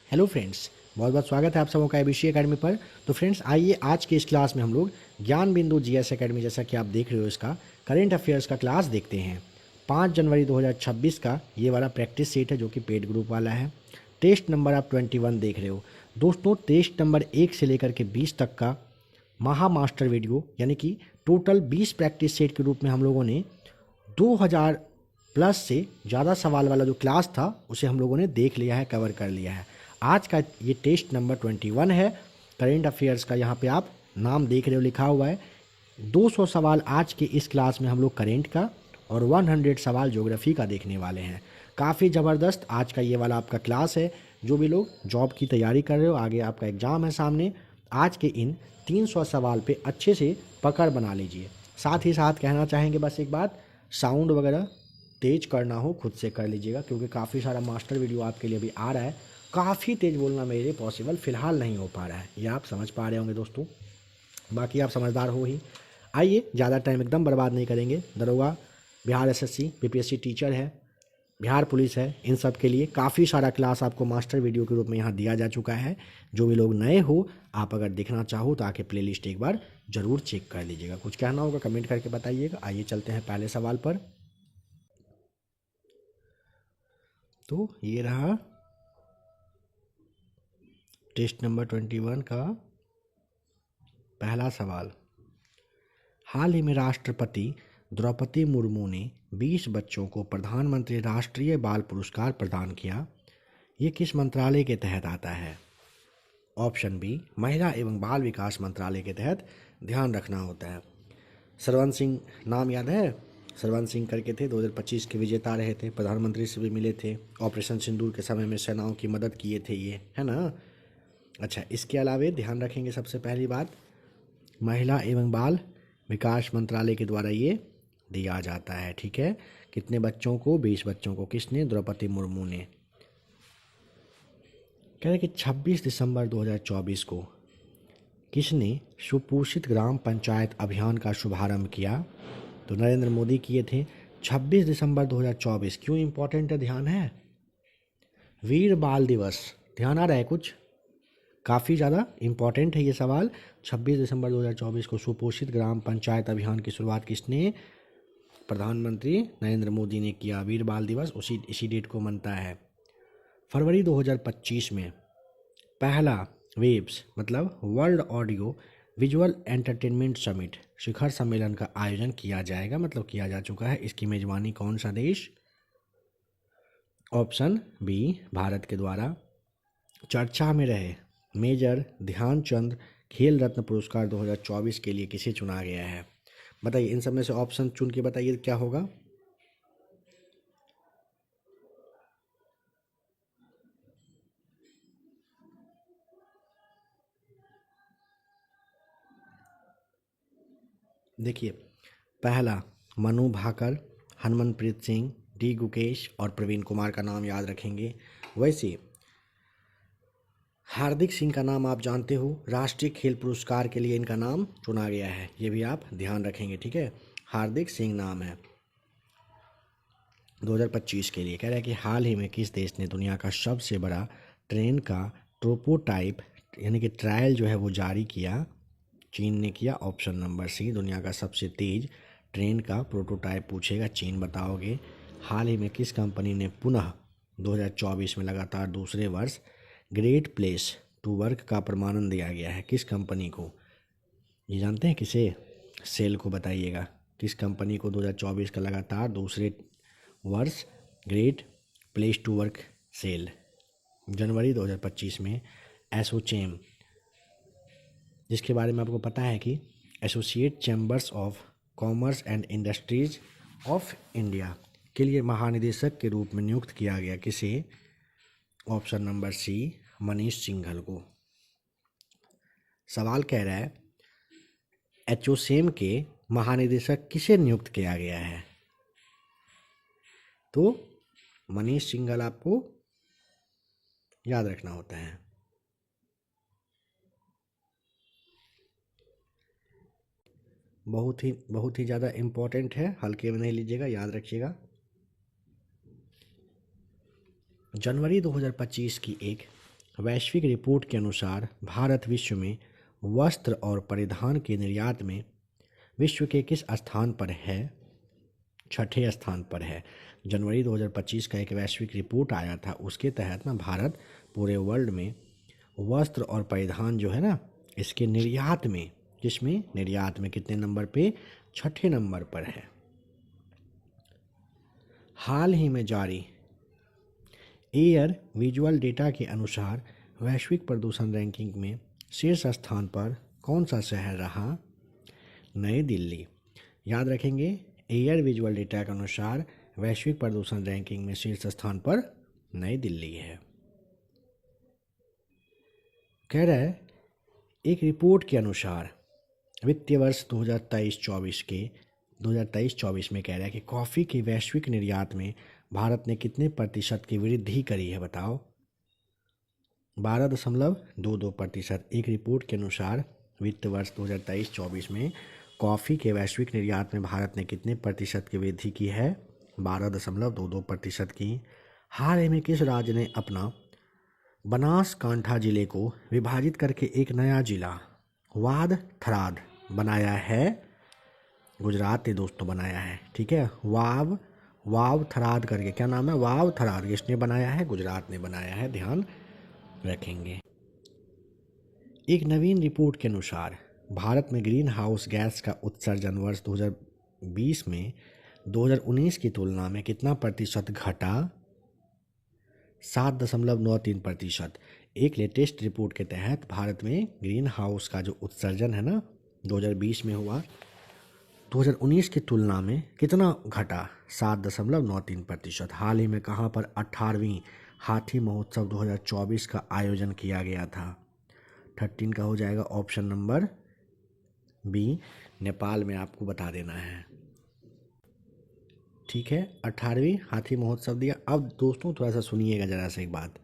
Hello friends, बहुत बहुत स्वागत है आप सबों का एबीसी एकेडमी पर। तो फ्रेंड्स आइए आज की इस क्लास में हम लोग ज्ञान बिंदु जीएस एकेडमी, जैसा कि आप देख रहे हो, इसका करेंट अफेयर्स का क्लास देखते हैं। 5 जनवरी 2026 का ये वाला प्रैक्टिस सेट है जो कि पेड ग्रुप वाला है। टेस्ट नंबर आप 21 देख रहे हो दोस्तों। टेस्ट नंबर 1 से लेकर के 20 तक का महा मास्टर वीडियो, यानी कि टोटल 20 प्रैक्टिस सेट के रूप में हम लोगों ने 2000 प्लस से ज़्यादा सवाल वाला जो क्लास था उसे हम लोगों ने देख लिया है, कवर कर लिया है। आज का ये टेस्ट नंबर 21 है करेंट अफेयर्स का। यहाँ पे आप नाम देख रहे हो, लिखा हुआ है 200 सवाल आज के इस क्लास में हम लोग करेंट का और 100 सवाल ज्योग्राफी का देखने वाले हैं। काफ़ी ज़बरदस्त आज का ये वाला आपका क्लास है। जो भी लोग जॉब की तैयारी कर रहे हो, आगे आपका एग्ज़ाम है सामने, आज के इन 300 सवाल पे अच्छे से पकड़ बना लीजिए। साथ ही साथ कहना चाहेंगे बस एक बात, साउंड वगैरह तेज करना हो खुद से कर लीजिएगा, क्योंकि काफ़ी सारा मास्टर वीडियो आपके लिए भी आ रहा है। काफ़ी तेज़ बोलना मेरे लिए पॉसिबल फ़िलहाल नहीं हो पा रहा है, ये आप समझ पा रहे होंगे दोस्तों। बाकी आप समझदार हो ही। आइए, ज़्यादा टाइम एकदम बर्बाद नहीं करेंगे। दरोगा, बिहार एसएससी, बीपीएससी टीचर है, बिहार पुलिस है, इन सब के लिए काफ़ी सारा क्लास आपको मास्टर वीडियो के रूप में यहाँ दिया जा चुका है। जो भी लोग नए हो, आप अगर देखना चाहो तो आके प्लेलिस्ट एक बार ज़रूर चेक कर लीजिएगा। कुछ कहना होगा कमेंट करके बताइएगा। आइए चलते हैं पहले सवाल पर। तो ये रहा टेस्ट नंबर 21 का पहला सवाल। हाल ही में राष्ट्रपति द्रौपदी मुर्मू ने 20 बच्चों को प्रधानमंत्री राष्ट्रीय बाल पुरस्कार प्रदान किया। ये किस मंत्रालय के तहत आता है? ऑप्शन बी, महिला एवं बाल विकास मंत्रालय के तहत। ध्यान रखना होता है। सरवन सिंह नाम याद है? सरवन सिंह करके थे, 2025 के विजेता रहे थे, प्रधानमंत्री से भी मिले थे, ऑपरेशन सिंदूर के समय में सेनाओं की मदद किए थे, ये है ना। अच्छा, इसके अलावा ध्यान रखेंगे सबसे पहली बात, महिला एवं बाल विकास मंत्रालय के द्वारा ये दिया जाता है। ठीक है, कितने बच्चों को? 20 बच्चों को। किसने? द्रौपदी मुर्मू ने। कह रहे कि 26 दिसंबर 2024 को किसने सुपोषित ग्राम पंचायत अभियान का शुभारंभ किया? तो नरेंद्र मोदी किए थे। 26 दिसंबर 2024 क्यों इम्पोर्टेंट है, ध्यान है? वीर बाल दिवस। ध्यान आ रहा है कुछ? काफ़ी ज़्यादा इम्पॉर्टेंट है ये सवाल। 26 दिसंबर 2024 को सुपोषित ग्राम पंचायत अभियान की शुरुआत किसने? प्रधानमंत्री नरेंद्र मोदी ने किया। वीर बाल दिवस इसी डेट को मनता है। फरवरी 2025 में पहला वेब्स मतलब world audio visual entertainment summit शिखर सम्मेलन का आयोजन किया जाएगा, मतलब किया जा चुका है। इसकी मेजबानी कौन सा देश? ऑप्शन बी, भारत के द्वारा। चर्चा में रहे मेजर ध्यानचंद खेल रत्न पुरस्कार 2024 के लिए किसे चुना गया है? बताइए, इन सब में से ऑप्शन चुन के बताइए क्या होगा। देखिए, पहला मनु भाकर, हरमनप्रीत सिंह, डी गुकेश और प्रवीण कुमार का नाम याद रखेंगे। वैसे हार्दिक सिंह का नाम आप जानते हो, राष्ट्रीय खेल पुरस्कार के लिए इनका नाम चुना गया है, ये भी आप ध्यान रखेंगे। ठीक है, हार्दिक सिंह नाम है 2025 के लिए। कह रहा है कि हाल ही में किस देश ने दुनिया का सबसे बड़ा ट्रेन का प्रोटोटाइप यानी कि ट्रायल जो है वो जारी किया? चीन ने किया। ऑप्शन नंबर सी, दुनिया का सबसे तेज ट्रेन का प्रोटोटाइप पूछेगा, चीन बताओगे। हाल ही में किस कंपनी ने पुनः 2024 में लगातार दूसरे वर्ष ग्रेट प्लेस टू वर्क का प्रमाणन दिया गया है? किस कंपनी को? ये जानते हैं किसे? सेल को बताइएगा। किस कंपनी को 2024 का लगातार दूसरे वर्ष great place to work cell जनवरी 2025 में एसोचेम, जिसके बारे में आपको पता है कि associate chambers of commerce and industries of India के लिए महानिदेशक के रूप में नियुक्त किया गया। किसे? Option number C, Manish Singhal को। सवाल कह रहा है एसोचेम के महानिदेशक किसे नियुक्त किया गया है? तो मनीष सिंघल आपको याद रखना होता है। बहुत ही ज़्यादा इम्पोर्टेंट है, हल्के में नहीं लीजिएगा, याद रखिएगा। जनवरी 2025 की एक वैश्विक रिपोर्ट के अनुसार भारत विश्व में वस्त्र और परिधान के निर्यात में विश्व के किस स्थान पर है? छठे स्थान पर है। जनवरी 2025 का एक वैश्विक रिपोर्ट आया था, उसके तहत ना भारत पूरे वर्ल्ड में वस्त्र और परिधान जो है ना, इसके निर्यात में, जिसमें निर्यात में कितने नंबर पे? छठे नंबर पर है। हाल ही में जारी एयर विजुअल डेटा के अनुसार वैश्विक प्रदूषण रैंकिंग में शीर्ष स्थान पर कौन सा शहर रहा? नई दिल्ली। याद रखेंगे, एयर विजुअल डेटा के अनुसार वैश्विक प्रदूषण रैंकिंग में शीर्ष स्थान पर नई दिल्ली है। कह रहा है एक रिपोर्ट के अनुसार वित्तीय वर्ष 2023-24 में कह रहा है कि कॉफ़ी के वैश्विक निर्यात में भारत ने कितने प्रतिशत की वृद्धि करी है? बताओ। 12.22%। एक रिपोर्ट के अनुसार वित्त वर्ष 2023-24 में कॉफ़ी के वैश्विक निर्यात में भारत ने कितने प्रतिशत की वृद्धि की है? 12.22% की। हाल ही में किस राज्य ने अपना बनासकांठा जिले को विभाजित करके एक नया जिला वाद थराद बनाया है? गुजरात ने दोस्तों बनाया है। ठीक है, वाव थराद करके, क्या नाम है? वाव थराद। किसने बनाया है? गुजरात ने बनाया है, ध्यान रखेंगे। एक नवीन रिपोर्ट के अनुसार भारत में ग्रीन हाउस गैस का उत्सर्जन वर्ष 2020 में 2019 की तुलना में कितना प्रतिशत घटा? 7.93%। एक लेटेस्ट रिपोर्ट के तहत भारत में ग्रीन हाउस का जो उत्सर्जन है ना, 2020 में हुआ, 2019 की तुलना में कितना घटा? 7.93%। हाल ही में कहाँ पर 18वीं हाथी महोत्सव 2024 का आयोजन किया गया था? 13 का हो जाएगा ऑप्शन नंबर बी, नेपाल में। आपको बता देना है। ठीक है, 18वीं हाथी महोत्सव दिया। अब दोस्तों थोड़ा सा सुनिएगा ज़रा सा एक बात।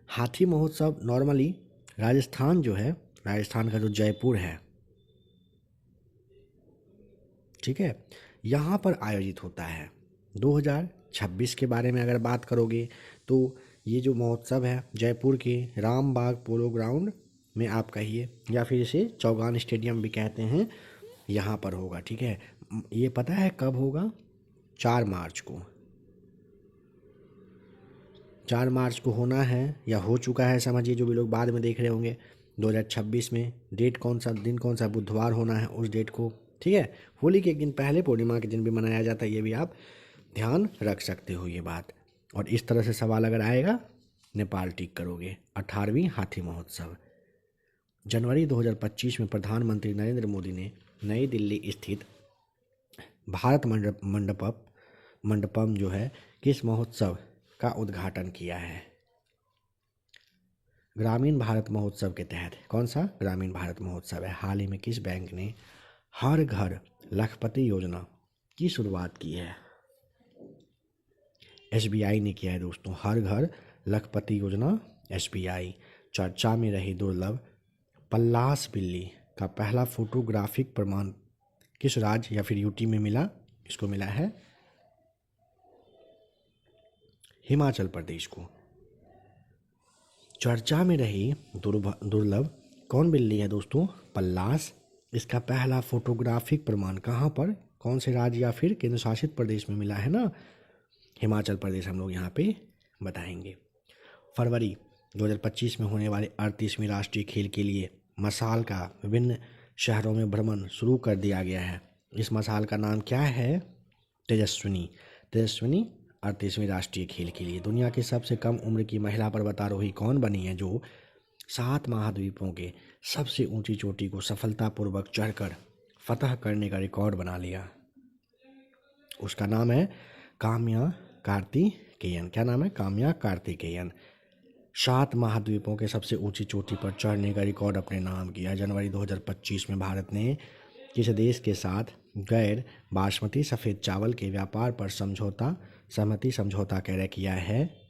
हाथी महोत्सव नॉर्मली राजस्थान जो है, राजस्थान का जो जयपुर है, ठीक है, यहाँ पर आयोजित होता है। 2026 के बारे में अगर बात करोगे तो ये जो महोत्सव है जयपुर के रामबाग पोलो ग्राउंड में आप कहिए, या फिर इसे चौगान स्टेडियम भी कहते हैं, यहाँ पर होगा। ठीक है, ये पता है कब होगा? 4 मार्च को। 4 मार्च को होना है या हो चुका है, समझिए, जो भी लोग बाद में देख रहे होंगे। 2026 में डेट कौन सा, दिन कौन सा? बुधवार होना है उस डेट को। ठीक है, होली के एक दिन पहले पूर्णिमा के दिन भी मनाया जाता है, ये भी आप ध्यान रख सकते हो ये बात। और इस तरह से सवाल अगर आएगा, नेपाल टिक करोगे। 18वीं हाथी महोत्सव। जनवरी 2025 में प्रधानमंत्री नरेंद्र मोदी ने नई दिल्ली स्थित भारत मंडपम जो है, किस महोत्सव का उद्घाटन किया है? ग्रामीण भारत महोत्सव के तहत। कौन सा? ग्रामीण भारत महोत्सव है। हाल ही में किस बैंक ने हर घर लखपति योजना की शुरुआत की है? SBI ने किया है दोस्तों, हर घर लखपति योजना, SBI। चर्चा में रही दुर्लभ पल्लास बिल्ली का पहला फोटोग्राफिक प्रमाण किस राज्य या फिर यूटी में मिला? इसको मिला है हिमाचल प्रदेश को। चर्चा में रही दुर्लभ कौन बिल्ली है दोस्तों? पल्लास। इसका पहला फोटोग्राफिक प्रमाण कहाँ पर, कौन से राज्य या फिर केंद्र शासित प्रदेश में मिला है ना? हिमाचल प्रदेश हम लोग यहाँ पे बताएंगे। फरवरी 2025 में होने वाले 38वीं राष्ट्रीय खेल के लिए मसाल का विभिन्न शहरों में भ्रमण शुरू कर दिया गया है। इस मसाल का नाम क्या है? तेजस्विनी। 38वीं राष्ट्रीय खेल के लिए दुनिया की सबसे कम उम्र की महिला पर्वतारोही कौन बनी है, जो 7 महाद्वीपों के सबसे ऊंची चोटी को सफलतापूर्वक चढ़कर फतह करने का रिकॉर्ड बना लिया? उसका नाम है काम्या कार्तिकेयन। क्या नाम है? काम्या कार्तिकेयन। 7 महाद्वीपों के सबसे ऊंची चोटी पर चढ़ने का रिकॉर्ड अपने नाम किया। जनवरी 2025 में भारत ने किस देश के साथ गैर बासमती सफ़ेद चावल के व्यापार पर सहमति समझौता किया है?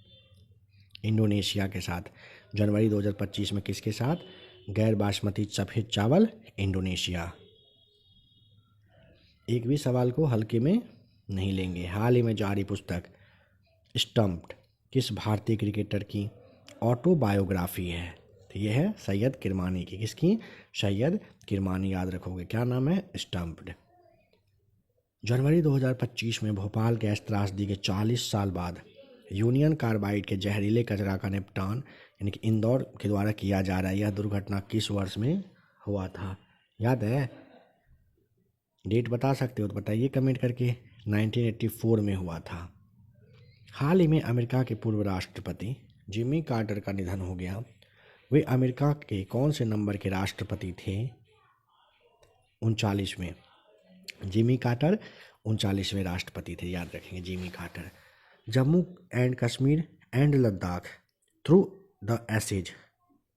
इंडोनेशिया के साथ। जनवरी 2025 में किसके साथ? गैर बासमती सफ़ेद चावल, इंडोनेशिया। एक भी सवाल को हल्के में नहीं लेंगे। हाल ही में जारी पुस्तक स्टम्प्ड किस भारतीय क्रिकेटर की ऑटोबायोग्राफी है। तो ये है सैयद किरमानी की, किसकी? सैयद किरमानी, याद रखोगे। क्या नाम है? स्टम्प्ड। जनवरी 2025 में भोपाल गैस त्रासदी के 40 साल बाद यूनियन कार्बाइड के जहरीले कचरा का निपटान यानी कि इंदौर के द्वारा किया जा रहा है। यह दुर्घटना किस वर्ष में हुआ था? याद है? डेट बता सकते हो तो बताइए कमेंट करके। 1984 में हुआ था। हाल ही में अमेरिका के पूर्व राष्ट्रपति जिमी कार्टर का निधन हो गया। वे अमेरिका के कौन से नंबर के राष्ट्रपति थे? 39वें। जिमी कार्टर 39वें राष्ट्रपति थे, याद रखेंगे Jimmy Carter. Jammu and Kashmir and Ladakh through the ages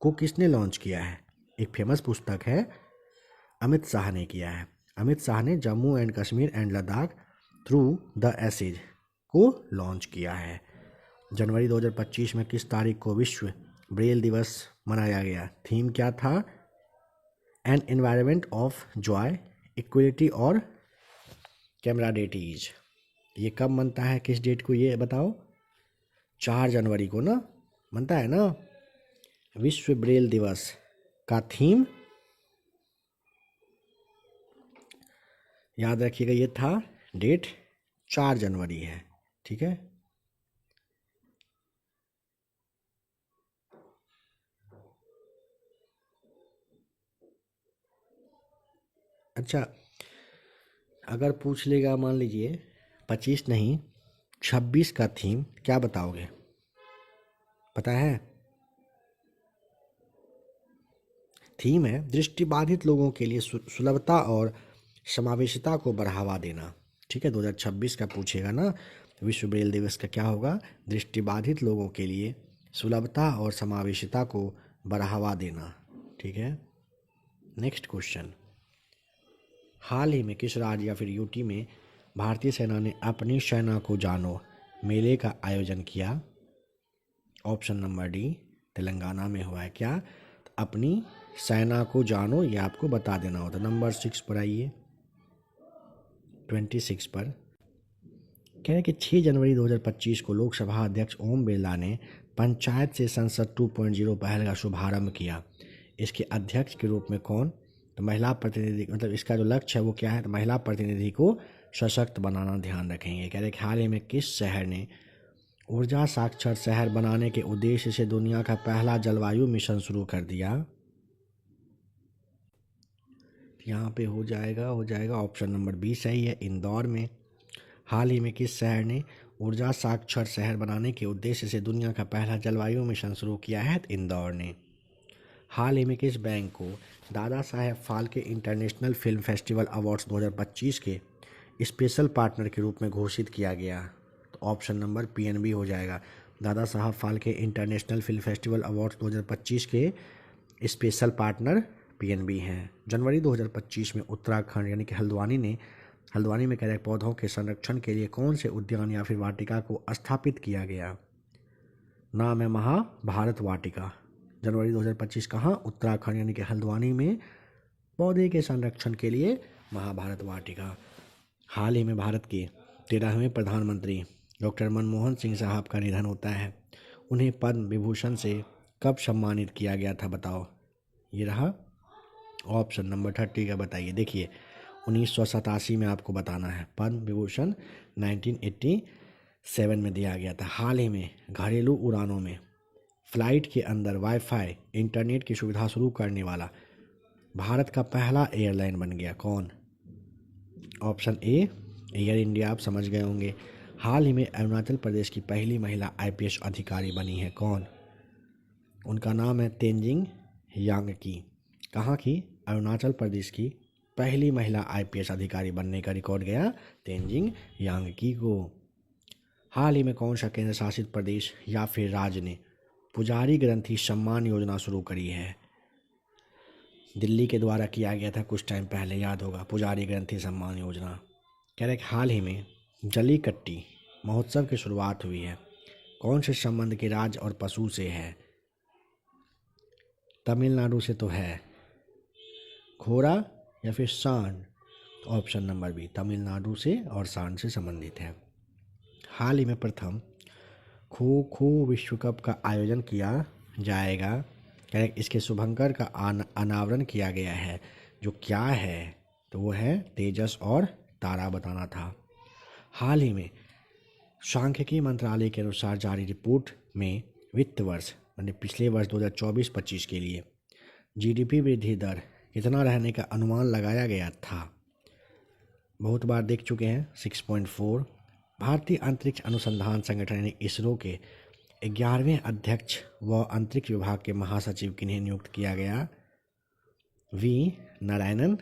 को किसने लॉन्च किया है? एक फेमस पुस्तक है, अमित शाह ने किया है। अमित शाह ने Jammu and Kashmir and Ladakh through the ages को लॉन्च किया है। जनवरी 2025 में किस तारीख को विश्व ब्रेल दिवस मनाया गया? थीम क्या था? An environment of joy, equality और कैमराडेटीज। ये कब मनता है, किस डेट को, ये बताओ। 4 जनवरी को ना मनता है ना। विश्व ब्रेल दिवस का थीम याद रखिएगा, ये था डेट 4 जनवरी है। ठीक है। अच्छा, अगर पूछ लेगा मान लीजिए 25 नहीं 26 का थीम, क्या बताओगे? पता है? थीम है दृष्टिबाधित लोगों के लिए सुलभता और समावेशिता को बढ़ावा देना। ठीक है, 2026 का पूछेगा ना, विश्व ब्रेल दिवस का क्या होगा? दृष्टिबाधित लोगों के लिए सुलभता और समावेशिता को बढ़ावा देना। ठीक है। नेक्स्ट क्वेश्चन, हाल ही में किस राज्य या फिर यूटी में भारतीय सेना ने अपनी सेना को जानो मेले का आयोजन किया? ऑप्शन नंबर डी, तेलंगाना में हुआ है। क्या? अपनी सेना को जानो, ये आपको बता देना होता। नंबर 6 पर आइए, 26 पर कह रहे हैं कि 6 जनवरी 2025 को लोकसभा अध्यक्ष ओम बिरला ने पंचायत से संसद 2.0 पहल का शुभारंभ किया। इसके अध्यक्ष के रूप में कौन? तो महिला प्रतिनिधि, मतलब इसका जो लक्ष्य है वो क्या है? तो महिला प्रतिनिधि को सशक्त बनाना, ध्यान रखेंगे। कह रहे कि हाल ही में किस शहर ने ऊर्जा साक्षर शहर बनाने के उद्देश्य से दुनिया का पहला जलवायु मिशन शुरू कर दिया? यहाँ पे हो जाएगा ऑप्शन नंबर 20 सही है, इंदौर में। हाल ही में किस शहर ने ऊर्जा साक्षर शहर बनाने के उद्देश्य से दुनिया का पहला जलवायु मिशन शुरू किया है? तो इंदौर ने। हाल ही में किस बैंक को Dada Saheb Phalke international film festival awards 2025 के स्पेशल पार्टनर के रूप में घोषित किया गया? तो ऑप्शन नंबर पीएनबी हो जाएगा। Dada Saheb Phalke international film festival awards 2025 के स्पेशल पार्टनर पीएनबी हैं। जनवरी 2025 में उत्तराखंड यानी कि हल्द्वानी में कह रहे पौधों के संरक्षण के लिए कौन से उद्यान या फिर वाटिका को स्थापित किया गया? नाम है महाभारत वाटिका। जनवरी 2025 कहाँ? उत्तराखंड यानी कि हल्द्वानी में पौधे के संरक्षण के लिए महाभारत वाटिका। हाल ही में भारत के 13वें प्रधानमंत्री डॉक्टर मनमोहन सिंह साहब का निधन होता है। उन्हें पद्म विभूषण से कब सम्मानित किया गया था? बताओ। ये रहा ऑप्शन नंबर 30 का, बताइए। देखिए 1987 में आपको बताना है। पद्म विभूषण 1987 में दिया गया था। हाल ही में घरेलू उड़ानों में फ्लाइट के अंदर वाईफाई इंटरनेट की सुविधा शुरू करने वाला भारत का पहला एयरलाइन बन गया। कौन? Option A, air India. आप समझ गए होंगे। हाल ही में अरुणाचल प्रदेश की पहली महिला आईपीएस अधिकारी बनी है। कौन? उनका नाम है तेंजिंग यांगकी। कहाँ की? अरुणाचल प्रदेश की पहली महिला आईपीएस अधिकारी बनने का रिकॉर्ड गया तेंजिंग यांगकी को। हाल ही में कौन सा केंद्र शासित प्रदेश या फिर राज्य ने पुजारी ग्रंथी सम्मान योजना शुरू करी है? दिल्ली के द्वारा किया गया था कुछ टाइम पहले, याद होगा, पुजारी ग्रंथी सम्मान योजना। कह रहे हाल ही में जलीकट्टी महोत्सव की शुरुआत हुई है। कौन से संबंध के राज्य और पशु से है? तमिलनाडु से तो है। घोड़ा या फिर सांड? ऑप्शन नंबर बी, तमिलनाडु से और सांड से संबंधित है। हाल ही में प्रथम खो खो विश्व कप का आयोजन किया जाएगा। करेक्ट। इसके शुभंकर का अनावरण किया गया है। जो क्या है तो वो है तेजस और तारा बताना था। हाल ही में सांख्यिकी मंत्रालय के अनुसार जारी रिपोर्ट में वित्त वर्ष यानी पिछले वर्ष 2024-25 के लिए जीडीपी वृद्धि दर कितना रहने का अनुमान लगाया गया था। बहुत बार देख चुके हैं 6.4। भारतीय अंतरिक्ष अनुसंधान संगठन यानी इसरो के 11वें अध्यक्ष व अंतरिक्ष विभाग के महासचिव किन्हें नियुक्त किया गया। वी नारायणन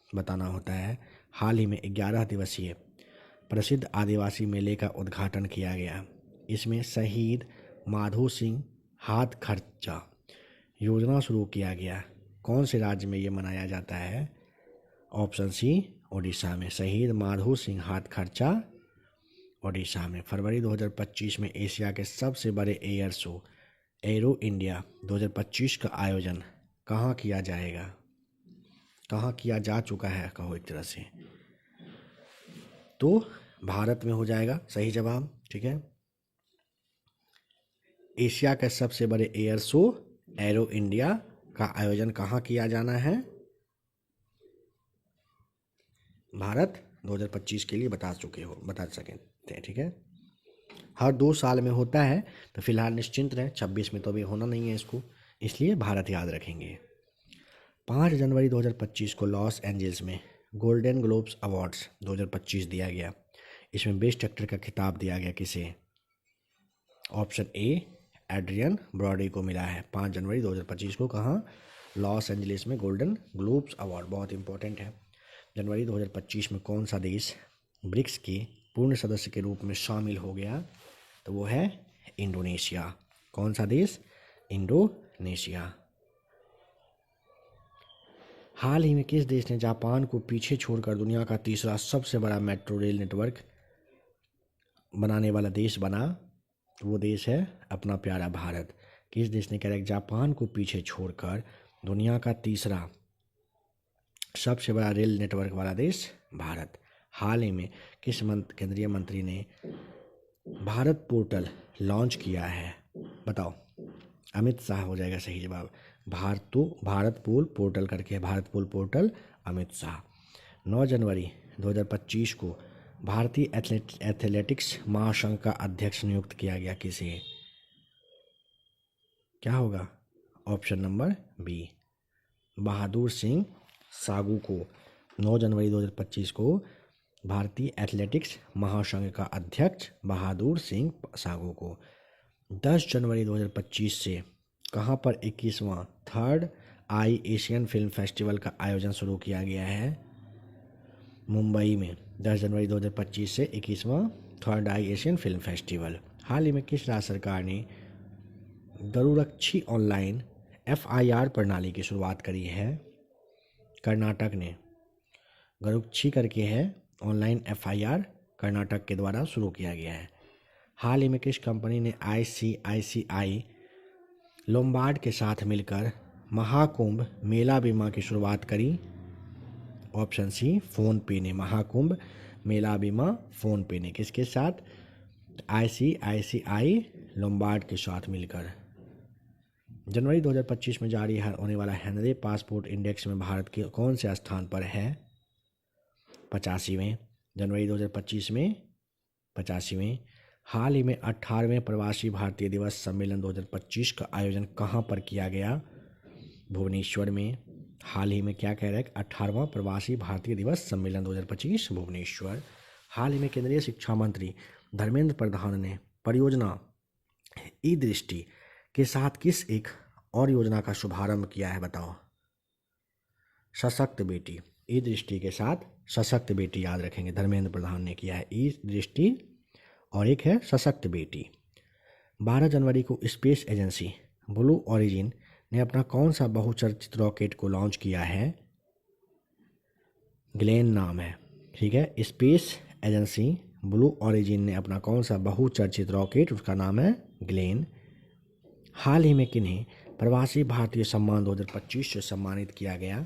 बताना होता है। हाल ही में 11 दिवसीय प्रसिद्ध आदिवासी मेले का उद्घाटन किया गया। इसमें शहीद माधो सिंह हाथखर्चा योजना शुरू किया गया। कौन से राज्य में ये मनाया जाता है? ऑप्शन सी ओडिशा में। शहीद माधो सिंह हाथखर्चा ओडिशा में। फरवरी 2025 में एशिया के सबसे बड़े एयर शो एरो इंडिया 2025 का आयोजन कहाँ किया जाएगा? कहाँ किया जा चुका है कहो एक तरह से, तो भारत में हो जाएगा सही जवाब। ठीक है। एशिया के सबसे बड़े एयर शो एरो इंडिया का आयोजन कहाँ किया जाना है? भारत 2025 के लिए बता सकें। ठीक है। हर 2 साल में होता है, तो फिलहाल निश्चिंत रहें। 26 में तो अभी होना नहीं है इसको, इसलिए भारत याद रखेंगे। 5 जनवरी 2025 को लॉस एंजल्स में गोल्डन ग्लोब्स अवार्ड्स 2025 दिया गया। इसमें बेस्ट एक्टर का खिताब दिया गया किसे? ऑप्शन ए एड्रियन ब्रॉडी को मिला है 5 जनवरी 2025 को। कहाँ? लॉस एंजलिस में गोल्डन ग्लोब्स अवार्ड, बहुत इंपॉर्टेंट है। जनवरी 2025 में कौन सा देश ब्रिक्स के पूर्ण सदस्य के रूप में शामिल हो गया? तो वो है इंडोनेशिया। कौन सा देश? इंडोनेशिया। हाल ही में किस देश ने जापान को पीछे छोड़कर दुनिया का तीसरा सबसे बड़ा मेट्रो रेल नेटवर्क बनाने वाला देश बना? वो देश है अपना प्यारा भारत। किस देश ने करेक्ट जापान को पीछे छोड़कर दुनिया का तीसरा सबसे बड़ा रेल नेटवर्क वाला देश? भारत। हाल ही में किस केंद्रीय मंत्री ने भारत पोर्टल लॉन्च किया है? बताओ। अमित शाह हो जाएगा सही जवाब। भारत पोल पोर्टल करके भारत पोल पोर्टल अमित शाह। 9 जनवरी 2025 को भारतीय एथलेटिक्स महासंघ का अध्यक्ष नियुक्त किया गया किसे? क्या होगा? Option number B Bahadur Singh सागू को 9 जनवरी 2025 को भारतीय एथलेटिक्स महासंघ का अध्यक्ष बहादुर सिंह सागू को। 10 जनवरी 2025 से कहाँ पर 21वां थर्ड आई एशियन फिल्म फेस्टिवल का आयोजन शुरू किया गया है? मुंबई में 10 जनवरी 2025 से 21वां थर्ड आई एशियन फिल्म फेस्टिवल। हाल ही में किस राज्य सरकार ने गरुरक्षी ऑनलाइन FIR प्रणाली की शुरुआत करी है? कर्नाटक ने। गरुरक्षी करके है ऑनलाइन FIR कर्नाटक के द्वारा शुरू किया गया है। हाल ही में किस कंपनी ने ICICI लोम्बार्ड के साथ मिलकर महाकुंभ मेला बीमा की शुरुआत करी? ऑप्शन सी फ़ोन पे ने। महाकुंभ मेला बीमा फ़ोन पे ने किसके साथ? ICICI लोम्बार्ड के साथ मिलकर। जनवरी 2025 में जारी होने वाला हेनरी पासपोर्ट इंडेक्स में भारत के कौन से स्थान पर है? 85वें। जनवरी 2025 में 85वें। हाल ही में 18वें प्रवासी भारतीय दिवस सम्मेलन 2025 का आयोजन कहाँ पर किया गया? भुवनेश्वर में। हाल ही में क्या कह रहा है? 18वां प्रवासी भारतीय दिवस सम्मेलन 2025 भुवनेश्वर। हाल ही में केंद्रीय शिक्षा मंत्री धर्मेंद्र प्रधान ने परियोजना ई दृष्टि के साथ किस एक और योजना का शुभारंभ किया है? बताओ। सशक्त बेटी। ई दृष्टि के साथ सशक्त बेटी याद रखेंगे, धर्मेंद्र प्रधान ने किया है ई दृष्टि और एक है सशक्त बेटी। 12 जनवरी को स्पेस एजेंसी ब्लू ओरिजिन ने अपना कौन सा बहुचर्चित रॉकेट को लॉन्च किया है? ग्लेन नाम है। ठीक है। स्पेस एजेंसी ब्लू ओरिजिन ने अपना कौन सा बहुचर्चित रॉकेट, उसका नाम है ग्लेन। हाल ही में किन्हें प्रवासी भारतीय सम्मान 2025 से सम्मानित किया गया?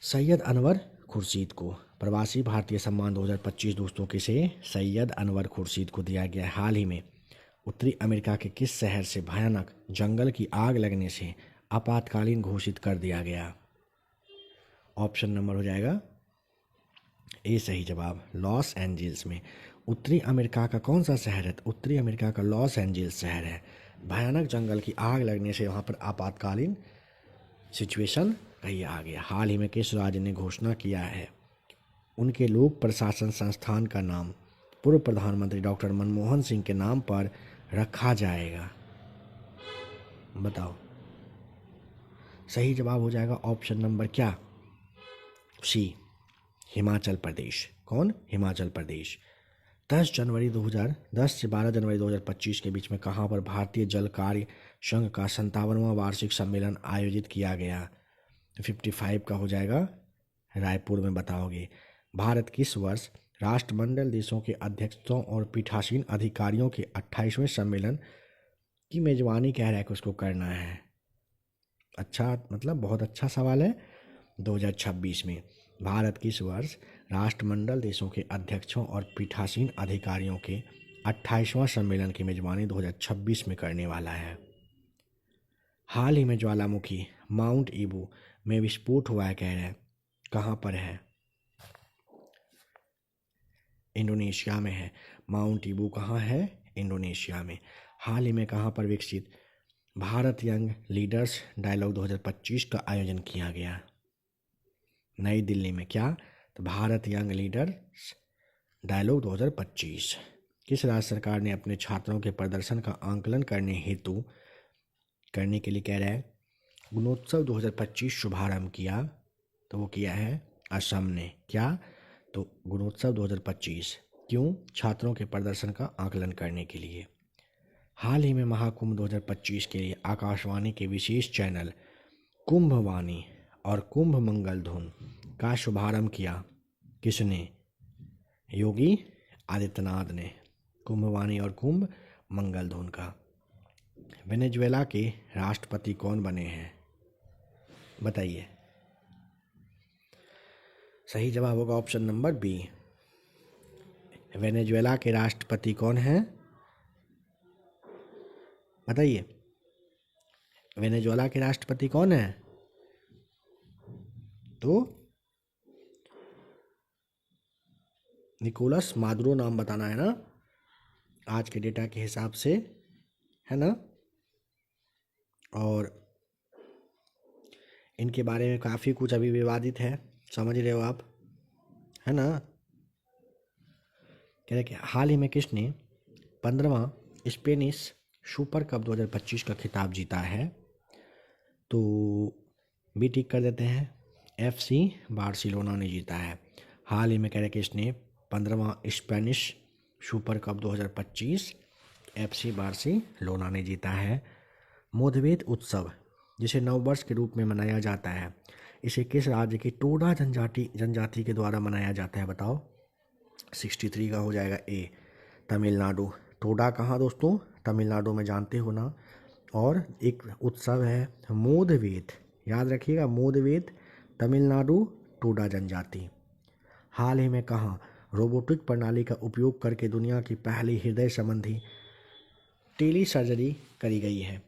सैयद अनवर खुर्शीद को प्रवासी भारतीय सम्मान 2025 दोस्तों किसे? सैयद अनवर खुर्शीद को दिया गया। हाल ही में उत्तरी अमेरिका के किस शहर से भयानक जंगल की आग लगने से आपातकालीन घोषित कर दिया गया? ऑप्शन नंबर हो जाएगा ए सही जवाब, लॉस एंजल्स में। उत्तरी अमेरिका का कौन सा शहर है? उत्तरी अमेरिका का लॉस एंजल्स शहर है। भयानक जंगल की आग लगने से वहाँ पर आपातकालीन सिचुएशन कहीं आ गया। हाल ही में किस राज्य ने घोषणा किया है उनके लोक प्रशासन संस्थान का नाम पूर्व प्रधानमंत्री डॉक्टर मनमोहन सिंह के नाम पर रखा जाएगा? बताओ। सही जवाब हो जाएगा ऑप्शन नंबर क्या? सी, हिमाचल प्रदेश। कौन? हिमाचल प्रदेश। 10 से 12 जनवरी 2025 के बीच में कहाँ पर भारतीय जल कार्य संघ का 57वां वार्षिक सम्मेलन आयोजित किया गया? 55 का हो जाएगा रायपुर में। बताओगे। भारत किस वर्ष राष्ट्रमंडल देशों के अध्यक्षों और पीठासीन अधिकारियों के 28वें सम्मेलन की मेजबानी कह रहा है कि उसको करना है? अच्छा, मतलब बहुत अच्छा सवाल है। 2026 में भारत किस वर्ष राष्ट्रमंडल देशों के अध्यक्षों और पीठासीन अधिकारियों के 28वां सम्मेलन की मेजबानी 2026 में करने वाला है? हाल ही में ज्वालामुखी माउंट ईबू में विस्फोट हुआ है कह रहे हैं, कहाँ पर है? इंडोनेशिया में है। माउंट ईबू कहाँ है? इंडोनेशिया में। हाल ही में कहाँ पर विकसित भारत यंग लीडर्स डायलॉग 2025 का आयोजन किया गया? नई दिल्ली में। क्या? तो भारत यंग लीडर्स डायलॉग 2025। किस राज्य सरकार ने अपने छात्रों के प्रदर्शन का आंकलन करने के लिए कह रहा है गुणोत्सव 2025 शुभारंभ किया? तो वो किया है असम ने। क्या? तो गुणोत्सव 2025 क्यों? छात्रों के प्रदर्शन का आंकलन करने के लिए। हाल ही में महाकुंभ 2025 के लिए आकाशवाणी के विशेष चैनल कुंभवाणी और कुंभ मंगल धुन का शुभारंभ किया किसने? योगी आदित्यनाथ ने। कुंभवाणी और कुंभ मंगल धुन का। वेनेजुएला के राष्ट्रपति कौन बने हैं? बताइए। सही जवाब होगा ऑप्शन नंबर बी। वेनेजुएला के राष्ट्रपति कौन हैं? बताइए। वेनेजुएला के राष्ट्रपति कौन है? तो निकोलस मादुरो नाम बताना है ना, आज के डेटा के हिसाब से, है ना। और इनके बारे में काफ़ी कुछ अभी विवादित है, समझ रहे हो आप, है ना। कह रहे कि हाल ही में किसने 15वां स्पेनिश सुपर कप 2025 का खिताब जीता है? तो बी टिक कर देते हैं, FC बार्सिलोना ने जीता है। हाल ही में कह रहे कि इसने 15वां Spanish super cup 2025 FC Barcelona ने जीता है। मोदवेद उत्सव जिसे नववर्ष के रूप में मनाया जाता है, इसे किस राज्य की टोडा जनजाति के द्वारा मनाया जाता है? बताओ। 63 का हो जाएगा ए, तमिलनाडु। टोडा कहाँ दोस्तों? तमिलनाडु में, जानते हो ना। और एक उत्सव है मोदवेद, याद रखिएगा, मोदवेद, तमिलनाडु, टोडा जनजाति। हाल ही में कहाँ रोबोटिक प्रणाली का उपयोग करके दुनिया की पहली हृदय संबंधी टेली सर्जरी करी गई है?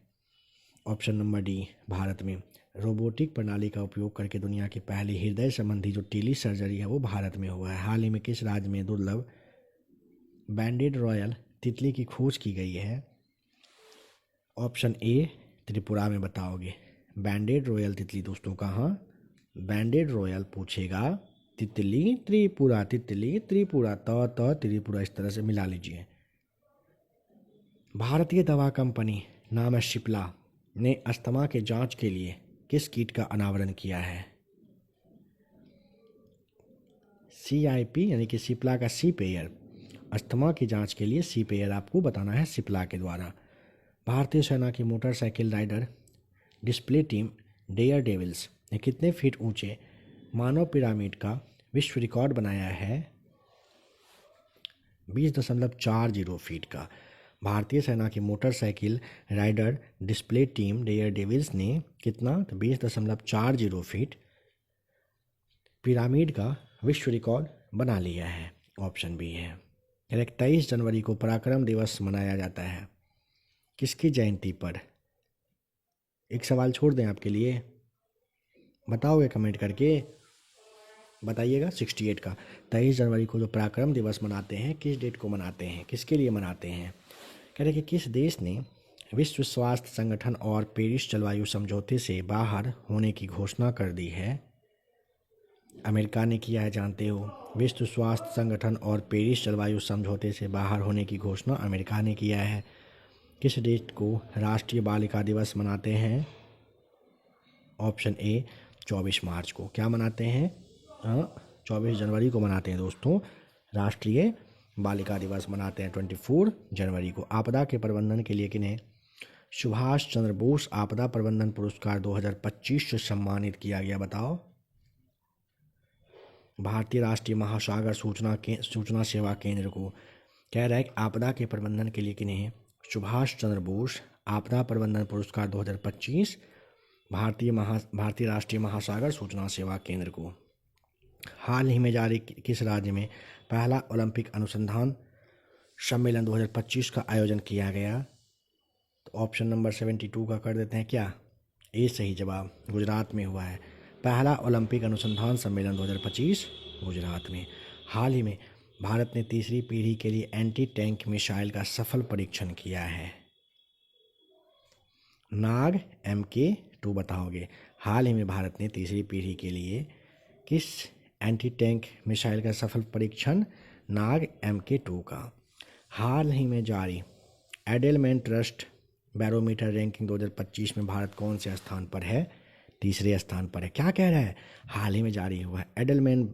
ऑप्शन नंबर डी, भारत में। रोबोटिक प्रणाली का उपयोग करके दुनिया की पहली हृदय संबंधी जो टेली सर्जरी है वो भारत में हुआ है। हाल ही में किस राज्य में दुर्लभ बैंडेड रॉयल तितली की खोज की गई है? ऑप्शन ए, त्रिपुरा में। बताओगे। बैंडेड रॉयल तितली दोस्तों कहाँ? बैंडेड रॉयल पूछेगा, तितली त्रिपुरा, तितली त्रिपुरा, त्रिपुरा, इस तरह से मिला लीजिए। भारतीय दवा कंपनी नाम है सिप्ला ने अस्थमा के जांच के लिए किस कीट का अनावरण किया है? CIP यानी कि सिप्ला का सी पेयर। अस्थमा की जांच के लिए सी पेयर आपको बताना है सिप्ला के द्वारा। भारतीय सेना की motorcycle rider display team Dare Devils ने कितने फीट ऊंचे मानव पिरामिड का विश्व रिकॉर्ड बनाया है? 20.40 फीट का। भारतीय सेना की motorcycle rider display team Dare Devils ने कितना? तो 20.40 फीट पिरामिड का विश्व रिकॉर्ड बना लिया है? ऑप्शन बी है। 23 जनवरी को पराक्रम दिवस मनाया जाता है, किसकी जयंती पर? एक सवाल छोड़ दें आपके लिए, बताओगे कमेंट करके, बताइएगा। 68 का 23 जनवरी को जो पराक्रम दिवस मनाते हैं, किस डेट को मनाते हैं, किसके लिए मनाते हैं? कह रहे कि किस देश ने विश्व स्वास्थ्य संगठन और पेरिस जलवायु समझौते से बाहर होने की घोषणा कर दी है? अमेरिका ने किया है, जानते हो। विश्व स्वास्थ्य संगठन और पेरिस जलवायु समझौते से बाहर होने की घोषणा अमेरिका ने किया है। किस डेट को राष्ट्रीय बालिका दिवस मनाते हैं? ऑप्शन ए 24 मार्च को। क्या मनाते हैं? 24 जनवरी को मनाते हैं दोस्तों, राष्ट्रीय बालिका दिवस मनाते हैं 24 जनवरी को। आपदा के प्रबंधन के लिए किन्हें सुभाष चंद्र बोस आपदा प्रबंधन पुरस्कार 2025 से सम्मानित किया गया, बताओ? भारतीय राष्ट्रीय महासागर सूचना सेवा केंद्र को। कह रहा है कि आपदा के प्रबंधन के लिए किन्हें सुभाष चंद्र बोस आपदा प्रबंधन पुरस्कार 2025 भारतीय राष्ट्रीय महासागर सूचना सेवा केंद्र को। हाल ही में जारी किस राज्य में पहला ओलंपिक अनुसंधान सम्मेलन 2025 का आयोजन किया गया? तो ऑप्शन नंबर 72 का कर देते हैं क्या? ए सही जवाब, गुजरात में हुआ है पहला ओलंपिक अनुसंधान सम्मेलन 2025 गुजरात में। हाल ही में भारत ने तीसरी पीढ़ी के लिए एंटी टैंक मिसाइल का सफल परीक्षण किया है। नाग MK2 बताओगे। हाल ही में भारत ने तीसरी पीढ़ी के लिए किस एंटी टैंक मिसाइल का सफल परीक्षण? नाग MK2 का। हाल ही में जारी एडेलमैन ट्रस्ट बैरोमीटर रैंकिंग 2025 में भारत कौन से स्थान पर है? तीसरे स्थान पर है। क्या कह रहा है? हाल ही में जारी हुआ है एडेलमैन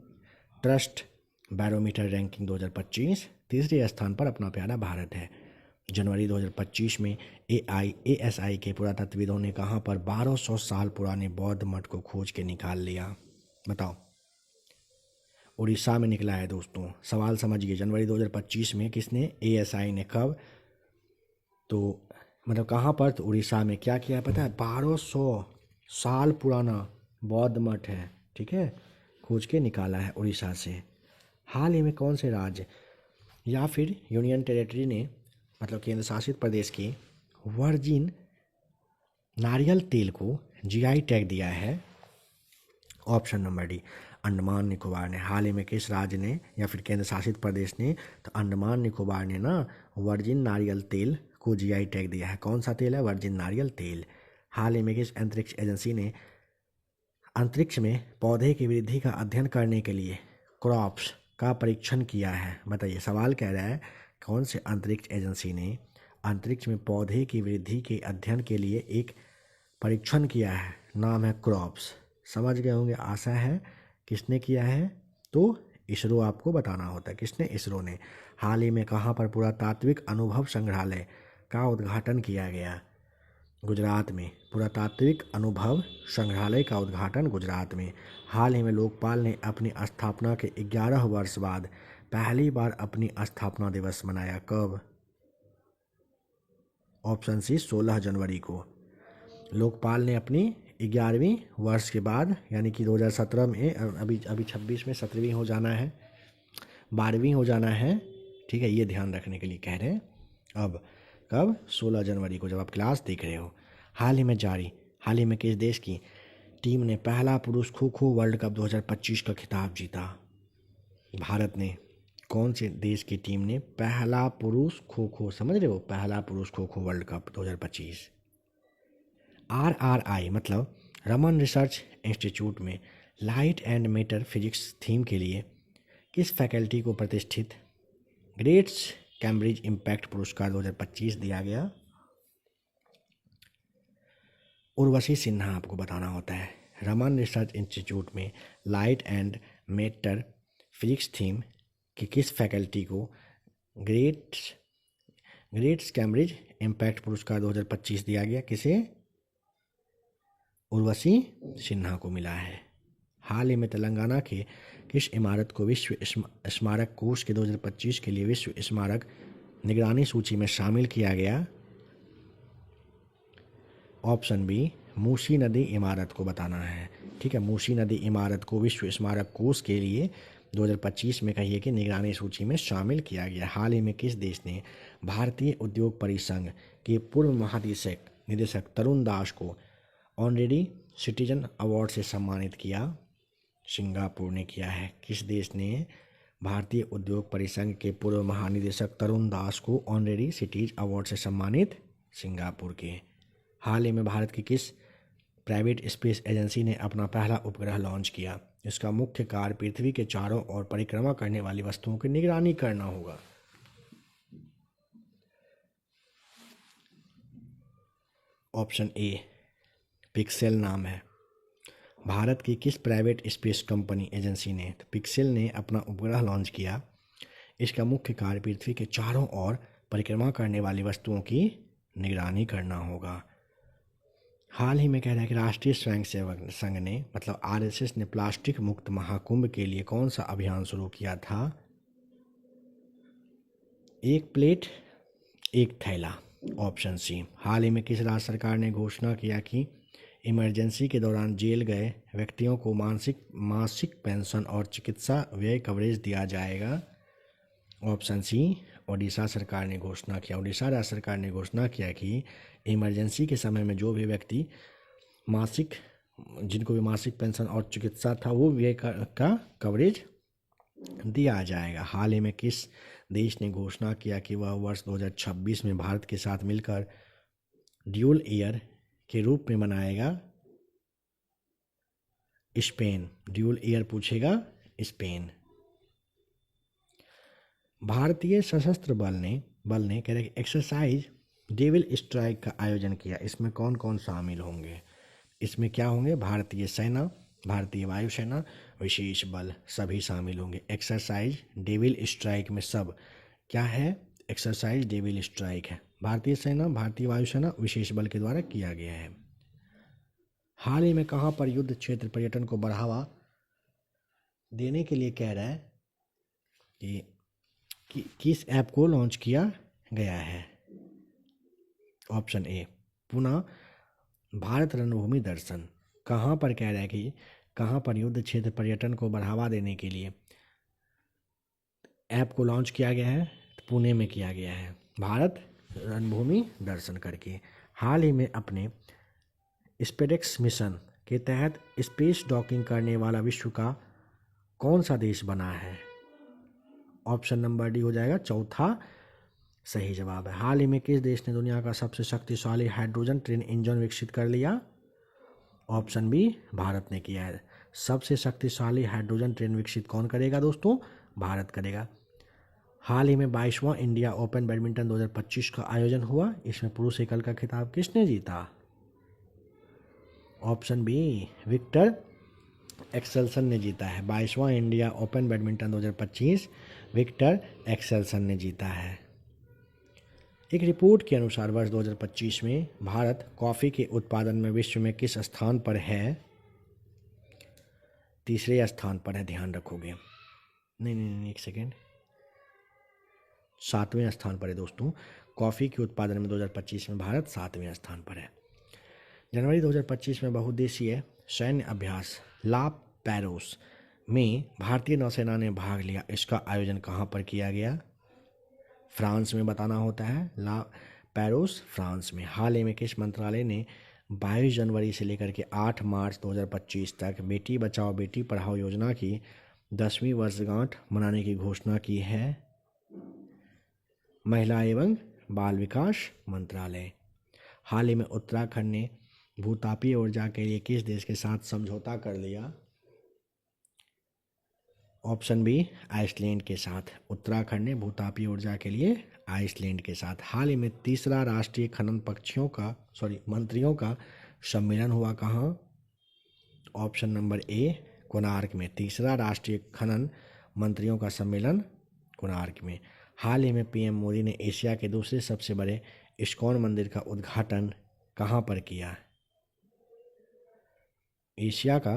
ट्रस्ट बैरोमीटर रैंकिंग 2025, तीसरे स्थान पर अपना प्यारा भारत है। जनवरी 2025 में ASI के पुरातत्वविदों ने कहाँ पर 1200 साल पुराने बौद्ध मठ को खोज के निकाल लिया, बताओ? उड़ीसा में निकला है दोस्तों। सवाल समझिए, जनवरी 2025 में किसने, ASI ने, कब? तो मतलब कहाँ पर? तो उड़ीसा में। क्या किया पता है? 1200 साल पुराना बौद्ध मठ है, ठीक है, खोज के निकाला है उड़ीसा से। हाल ही में कौन से राज्य या फिर यूनियन टेरिटरी ने, मतलब केंद्र शासित प्रदेश के, वर्जिन नारियल तेल को GI टैग दिया है? Option number D, Andaman Nicobar ने। हाल ही में किस राज्य ने या फिर केंद्र शासित प्रदेश ने? तो अंडमान निकोबार ने ना वर्जिन नारियल तेल को GI टैग दिया है। कौन सा तेल है? वर्जिन नारियल तेल। हाल ही में किस अंतरिक्ष एजेंसी ने अंतरिक्ष में पौधे की वृद्धि का अध्ययन करने के लिए क्रॉप्स का परीक्षण किया है? बताइए। सवाल कह रहा है कौन से अंतरिक्ष एजेंसी ने अंतरिक्ष में पौधे की वृद्धि के अध्ययन के लिए एक परीक्षण किया है? नाम है क्रॉप्स। समझ गए होंगे, आशा है। किसने किया है? तो इसरो आपको बताना होता है। किसने? इसरो ने। हाल ही में कहाँ पर पुरातात्विक अनुभव संग्रहालय का उद्घाटन किया गया? गुजरात में। पुरातात्विक अनुभव संग्रहालय का उद्घाटन गुजरात में। हाल ही में लोकपाल ने अपनी स्थापना के 11 वर्ष बाद पहली बार अपनी स्थापना दिवस मनाया, कब? ऑप्शन सी 16 जनवरी को। लोकपाल ने अपनी 11वीं वर्ष के बाद, यानी कि 2017 में, अभी 26 में 17वीं हो जाना है, 12वीं हो जाना है, ठीक है, ये ध्यान रखने के लिए कह रहे हैं। अब कब? 16 जनवरी को, जब आप क्लास देख रहे हो। हाल ही में किस देश की टीम ने पहला पुरुष खो खो वर्ल्ड कप 2025 का खिताब जीता? भारत ने। कौन से देश की टीम ने पहला पुरुष खो खो, समझ रहे हो, पहला पुरुष kho kho world cup 2025? RRI मतलब रमन रिसर्च इंस्टीट्यूट में light and matter physics theme के लिए किस फैकल्टी को प्रतिष्ठित ग्रेट्स कैम्ब्रिज इम्पैक्ट पुरस्कार 2025 दिया गया? उर्वशी सिन्हा आपको बताना होता है। रमन रिसर्च इंस्टीट्यूट में light and matter physics theme की किस फैकल्टी को ग्रेट्स कैम्ब्रिज इम्पैक्ट पुरस्कार 2025 दिया गया? किसे? उर्वशी सिन्हा को मिला है। हाल ही में तेलंगाना के किस इमारत को विश्व स्मारक कोष के 2025 के लिए विश्व स्मारक निगरानी सूची में शामिल किया गया? ऑप्शन बी, मूसी नदी इमारत को बताना है, ठीक है। मूसी नदी इमारत को विश्व स्मारक कोष के लिए 2025 में कहिए कि निगरानी सूची में शामिल किया गया। हाल ही में किस देश ने भारतीय उद्योग परिसंघ के पूर्व महानिदेशक निदेशक तरुण दास को ऑनरेरी सिटीजन अवार्ड से सम्मानित किया? सिंगापुर ने किया है। किस देश ने भारतीय उद्योग परिसंघ के पूर्व महानिदेशक तरुण दास को ऑनरेरी सिटीज अवार्ड से सम्मानित? सिंगापुर के। हाल ही में भारत की किस प्राइवेट स्पेस एजेंसी ने अपना पहला उपग्रह लॉन्च किया? इसका मुख्य कार्य पृथ्वी के चारों ओर परिक्रमा करने वाली वस्तुओं की निगरानी करना होगा। ऑप्शन ए पिक्सेल नाम है। भारत की किस प्राइवेट स्पेस कंपनी एजेंसी ने पिक्सेल ने अपना उपग्रह लॉन्च किया? इसका मुख्य कार्य पृथ्वी के चारों ओर परिक्रमा करने वाली वस्तुओं की निगरानी करना होगा। हाल ही में कह रहा है कि राष्ट्रीय स्वयंसेवक संघ ने मतलब आरएसएस ने प्लास्टिक मुक्त महाकुंभ के लिए कौन सा अभियान शुरू किया था? एक प्लेट एक थैला। Option C. हाल ही में किस राज्य सरकार ने घोषणा किया कि इमरजेंसी के दौरान जेल गए व्यक्तियों को मासिक पेंशन और चिकित्सा व्यय कवरेज दिया जाएगा? Option C. ओडिशा सरकार ने घोषणा किया। ओडिशा राज्य सरकार ने घोषणा किया कि इमरजेंसी के समय में जो भी व्यक्ति जिनको भी मासिक पेंशन और चिकित्सा था वो व्यय का कवरेज दिया जाएगा। हाल ही में किस देश ने घोषणा किया कि वह वर्ष 2026 में भारत के साथ मिलकर ड्यूल ईयर के रूप में मनाएगा? स्पेन। ड्यूल ईयर पूछेगा स्पेन। भारतीय सशस्त्र बल ने कह रहे कि एक्सरसाइज डेविल स्ट्राइक का आयोजन किया। इसमें कौन कौन शामिल होंगे? इसमें क्या होंगे? भारतीय सेना, भारतीय वायुसेना, विशेष बल सभी शामिल होंगे। एक्सरसाइज डेविल स्ट्राइक में सब क्या है? एक्सरसाइज डेविल स्ट्राइक है। भारतीय सेना, भारतीय वायुसेना, विशेष बल के द्वारा किया गया है। हाल ही में कहाँ पर युद्ध क्षेत्र पर्यटन को बढ़ावा देने के लिए कह रहा है कि किस ऐप को लॉन्च किया गया है? ऑप्शन ए पुनः भारत रणभूमि दर्शन। कहाँ पर कह रहा है कि कहाँ पर युद्ध क्षेत्र पर्यटन को बढ़ावा देने के लिए ऐप को लॉन्च किया गया है? पुणे में किया गया है, भारत रणभूमि दर्शन करके। हाल ही में अपने स्पेसएक्स मिशन के तहत स्पेस डॉकिंग करने वाला विश्व का कौन सा देश बना है? ऑप्शन नंबर डी हो जाएगा चौथा सही जवाब है। हाल ही में किस देश ने दुनिया का सबसे शक्तिशाली हाइड्रोजन ट्रेन इंजन विकसित कर लिया? ऑप्शन बी भारत ने किया है। सबसे शक्तिशाली हाइड्रोजन ट्रेन विकसित कौन करेगा दोस्तों? भारत करेगा। हाल ही में 22वां इंडिया ओपन बैडमिंटन 2025 का आयोजन हुआ। इसमें पुरुष एकल का खिताब किसने जीता? ऑप्शन बी विक्टर एक्सेल्सन ने जीता है। 22वां India open badminton 2025 Viktor Axelsen ने जीता है। एक रिपोर्ट के अनुसार वर्ष 2025 में भारत कॉफ़ी के उत्पादन में विश्व में किस स्थान पर है? तीसरे स्थान पर है, ध्यान रखोगे। नहीं, एक सेकेंड, 7वें स्थान पर है दोस्तों। कॉफ़ी के उत्पादन में 2025 में भारत 7वें स्थान पर है। जनवरी 2025 में बहुउद्देशीय सैन्य अभ्यास ला पैरोस में भारतीय नौसेना ने भाग लिया। इसका आयोजन कहाँ पर किया गया? फ्रांस में बताना होता है। ला पैरोस फ्रांस में। हाल ही में किस मंत्रालय ने 22 जनवरी से लेकर के 8 मार्च 2025 तक बेटी बचाओ बेटी पढ़ाओ योजना की 10वीं वर्षगांठ मनाने की घोषणा की है? महिला एवं बाल विकास मंत्रालय। हाल ही में उत्तराखंड ने भूतापीय ऊर्जा के लिए किस देश के साथ समझौता कर लिया? ऑप्शन बी आइसलैंड के साथ। उत्तराखंड ने भूतापीय ऊर्जा के लिए आइसलैंड के साथ। हाल ही में तीसरा राष्ट्रीय खनन मंत्रियों का सम्मेलन हुआ कहाँ? ऑप्शन नंबर ए कोणार्क में। तीसरा राष्ट्रीय खनन मंत्रियों का सम्मेलन कोणार्क में। हाल ही में पीएम मोदी ने एशिया के दूसरे सबसे बड़े इस्कॉन मंदिर का उद्घाटन कहाँ पर किया? एशिया का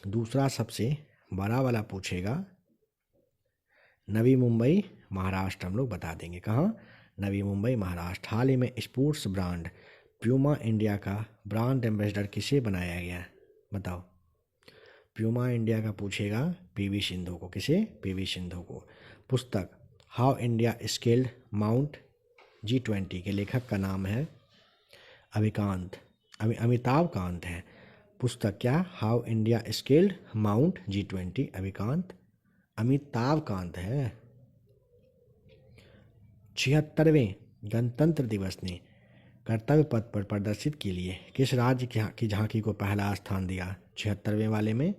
दूसरा सबसे बड़ा वाला पूछेगा नवी मुंबई महाराष्ट्र, हम लोग बता देंगे कहाँ? नवी मुंबई महाराष्ट्र। हाल ही में स्पोर्ट्स ब्रांड प्यूमा इंडिया का ब्रांड एम्बेसडर किसे बनाया गया? बताओ। प्यूमा इंडिया का पूछेगा पीवी सिंधु को। किसे? पीवी सिंधु को। पुस्तक how India scaled mount G20 के लेखक का नाम है अमिताभ कांत है। पुस्तक क्या? How India scaled mount G20। Amitabh Kant है। 76वें गणतंत्र दिवस ने कर्तव्य पथ पर प्रदर्शित के लिए किस राज्य की झांकी को पहला स्थान दिया? 76वें वाले में,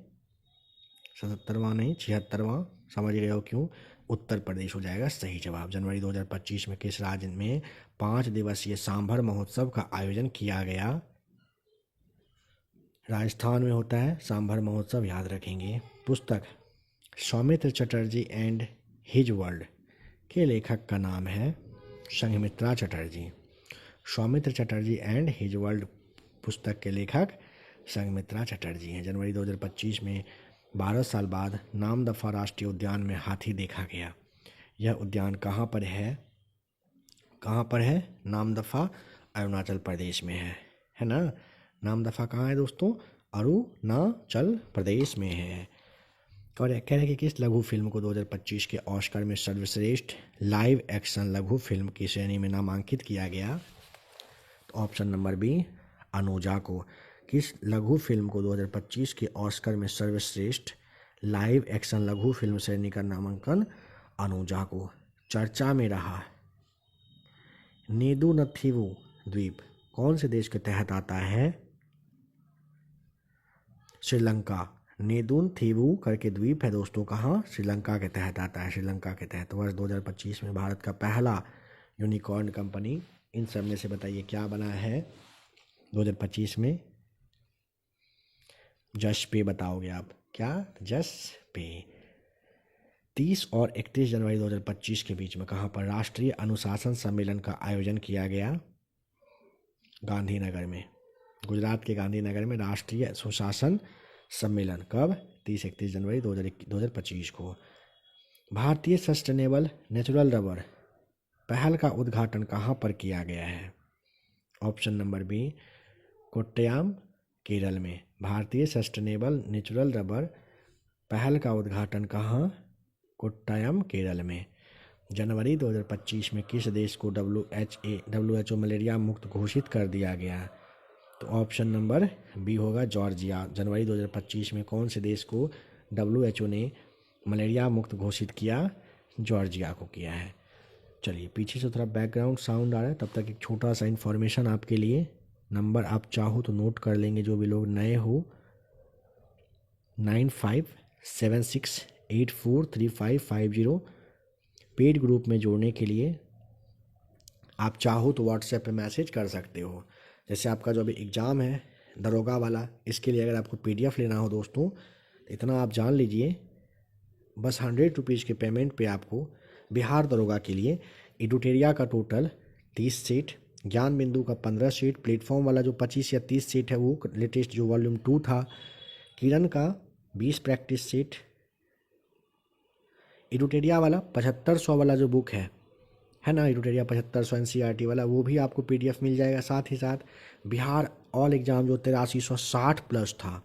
77वां नहीं, 76वां। समझ रहे हो क्यों? उत्तर प्रदेश हो जाएगा सही जवाब। जनवरी 2025 में किस राज्य में 5 दिवसीय सांभर महोत्सव का आयोजन किया गया? राजस्थान में होता है सांभर महोत्सव, याद रखेंगे। पुस्तक Soumitra Chatterjee and his world के लेखक का नाम है Sanghamitra Chatterjee. Soumitra Chatterjee and his world पुस्तक के लेखक संघमित्रा चटर्जी हैं। जनवरी 2025 में 12 साल बाद नामदफा राष्ट्रीय उद्यान में हाथी देखा गया। यह उद्यान कहाँ पर है? नामदफा अरुणाचल प्रदेश में है ना। नामदफा कहाँ है दोस्तों? अरुणाचल प्रदेश में है। और कह रहे हैं कि किस लघु फिल्म को 2025 के ऑस्कर में सर्वश्रेष्ठ लाइव एक्शन लघु फिल्म की श्रेणी में नामांकित किया गया? तो ऑप्शन नंबर बी, अनुजा को। किस लघु फिल्म को 2025 के ऑस्कर में सर्वश्रेष्ठ लाइव एक्शन लघु फिल्म श्रेणी का नामांकन? अनुजा को। चर्चा में रहा नेदुनथीवु द्वीप कौन से देश के तहत आता है? श्रीलंका। नेदुनथीवु करके द्वीप है दोस्तों, कहाँ? श्रीलंका के तहत आता है। श्रीलंका के तहत। वर्ष 2025 में भारत का पहला यूनिकॉर्न कंपनी इन सब में से बताइए क्या बना है 2025 में? जस्ट पे बताओगे आप। क्या? जस्ट पे। 30 और 31 जनवरी 2025 के बीच में कहाँ पर राष्ट्रीय अनुशासन सम्मेलन का आयोजन किया गया? गांधीनगर में। गुजरात के गांधीनगर में राष्ट्रीय सुशासन सम्मेलन। कब? 30-31 जनवरी 2025 को। भारतीय सस्टेनेबल नेचुरल रबर पहल का उद्घाटन कहाँ पर किया गया है? Option number B, Kottayam Kerala में। भारतीय सस्टेनेबल नेचुरल रबर पहल का उद्घाटन कहाँ? कोट्टयम केरल में। जनवरी 2025 में किस देश को WHO मलेरिया मुक्त घोषित कर दिया गया? तो ऑप्शन नंबर बी होगा जॉर्जिया। जनवरी 2025 में कौन से देश को WHO ने मलेरिया मुक्त घोषित किया? जॉर्जिया को किया है। चलिए पीछे से थोड़ा बैकग्राउंड साउंड आ रहा है, तब तक एक छोटा सा इन्फॉर्मेशन आपके लिए। नंबर आप चाहो तो नोट कर लेंगे जो भी लोग नए हो। 9576843550 पेड ग्रुप में जोड़ने के लिए आप चाहो तो व्हाट्सएप पे मैसेज कर सकते हो। जैसे आपका जो अभी एग्ज़ाम है दरोगा वाला, इसके लिए अगर आपको PDF लेना हो दोस्तों, तो इतना आप जान लीजिए, बस 100 रुपीज़ के पेमेंट पे आपको बिहार दरोगा के लिए एडुटेरिया का टोटल 30 सीट, ज्ञान बिंदु का 15 सीट, प्लेटफॉर्म वाला जो 25 या 30 सीट है वो लेटेस्ट जो वॉल्यूम 2 था, किरण का 20 प्रैक्टिस सीट, एडुटेरिया वाला 7500 वाला जो बुक है ना, एडुटेरिया 7500 NCERT वाला, वो भी आपको PDF मिल जाएगा। साथ ही साथ बिहार ऑल एग्ज़ाम जो 8360 प्लस था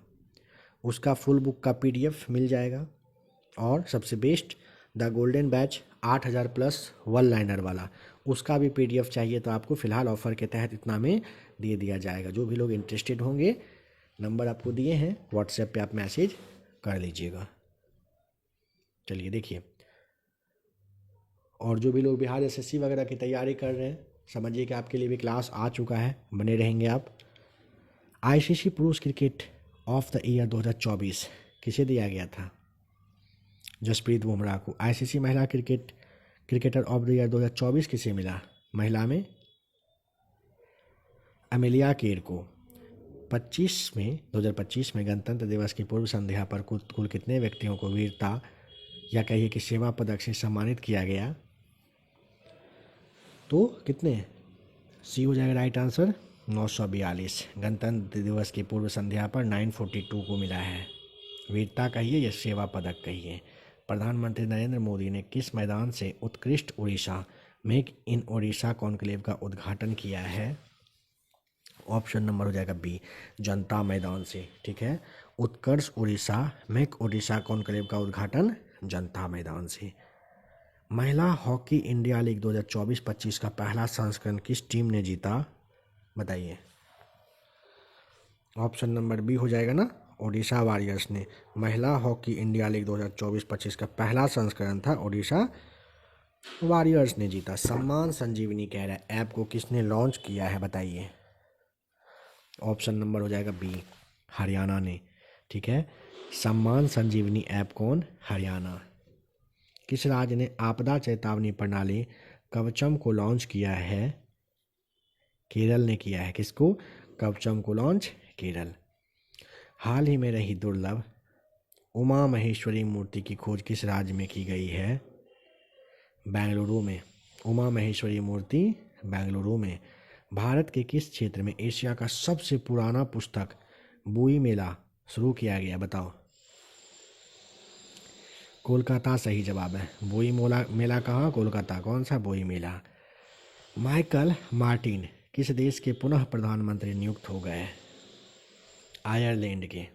उसका फुल बुक का PDF मिल जाएगा। और सबसे best the golden batch 8000 plus one liner वाला, उसका भी PDF चाहिए तो आपको फ़िलहाल ऑफ़र के तहत इतना में दे दिया जाएगा। जो भी लोग इंटरेस्टेड होंगे, नंबर आपको दिए हैं, व्हाट्सएप पे आप मैसेज कर लीजिएगा। चलिए देखिए, और जो भी लोग बिहार SSC वगैरह की तैयारी कर रहे हैं, समझिए कि आपके लिए भी क्लास आ चुका है, बने रहेंगे आप। ICC पुरुष क्रिकेट ऑफ द ईयर 2024 किसे दिया गया था? जसप्रीत बुमराह को। ICC महिला क्रिकेटर ऑफ द ईयर 2024 किसे मिला? महिला में अमेलिया केर को। 2025 में गणतंत्र दिवस की पूर्व संध्या पर कुल कितने व्यक्तियों को वीरता या कहिए कि सेवा पदक से सम्मानित किया गया? तो कितने? सी हो जाएगा राइट आंसर, 942। गणतंत्र दिवस की पूर्व संध्या पर 942 को मिला है। वीरता कहिए या सेवा पदक कहिए। प्रधानमंत्री नरेंद्र मोदी ने किस मैदान से उत्कृष्ट Orissa make in Odisha conclave का उद्घाटन किया है? ऑप्शन नंबर हो जाएगा बी, जनता मैदान से। ठीक है, उत्कर्ष उड़ीसा मेक उड़ीसा कॉन्क्लेव का उद्घाटन जनता मैदान से। महिला हॉकी इंडिया लीग 2024-25 का पहला संस्करण किस टीम ने जीता, बताइए। ऑप्शन नंबर बी हो जाएगा ना, ओडिशा वॉरियर्स ने। महिला हॉकी इंडिया लीग 2024-25 का पहला संस्करण था ओडिशा वॉरियर्स ने जीता। सम्मान संजीवनी कह रहा है ऐप को किसने लॉन्च किया है, बताइए। ऑप्शन नंबर हो जाएगा बी, हरियाणा ने। ठीक है, सम्मान संजीवनी ऐप कौन, हरियाणा। किस राज्य ने आपदा चेतावनी प्रणाली कवचम को लॉन्च किया है, केरल ने किया है। किसको, कवचम को लॉन्च, केरल। हाल ही में रही दुर्लभ उमा महेश्वरी मूर्ति की खोज किस राज्य में की गई है, बेंगलुरु में। उमा महेश्वरी मूर्ति बेंगलुरु में। भारत के किस क्षेत्र में एशिया का सबसे पुराना पुस्तक बोई मेला शुरू किया गया, बताओ। कोलकाता सही जवाब है। बोई मेला कहाँ, कोलकाता। कौन सा बोई मेला। माइकल मार्टिन किस देश के पुनः प्रधानमंत्री नियुक्त हो गए, आयरलैंड के।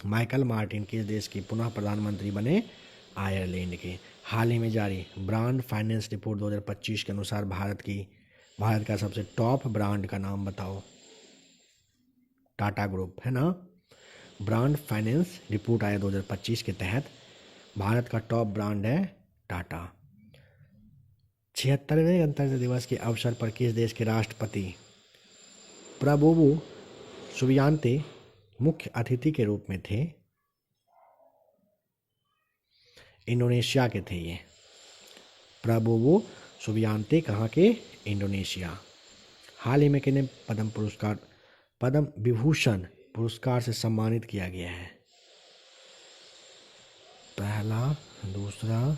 माइकल मार्टिन किस देश के पुनः प्रधानमंत्री बने, आयरलैंड के। हाल ही में जारी ब्रांड फाइनेंस रिपोर्ट 2025 के अनुसार भारत का सबसे टॉप ब्रांड का नाम बताओ। टाटा ग्रुप है ना। ब्रांड फाइनेंस रिपोर्ट आया 2025 के तहत, भारत का टॉप ब्रांड है टाटा। 76वें गणतंत्र दिवस के अवसर पर किस देश के राष्ट्रपति प्रबोवो सुबियांते मुख्य अतिथि के रूप में थे, इंडोनेशिया के थे ये। प्रबोवो सुबियांते कहाँ के, इंडोनेशिया। हाल ही में किन्हें पद्म विभूषण पुरस्कार से सम्मानित किया गया है, पहला, दूसरा,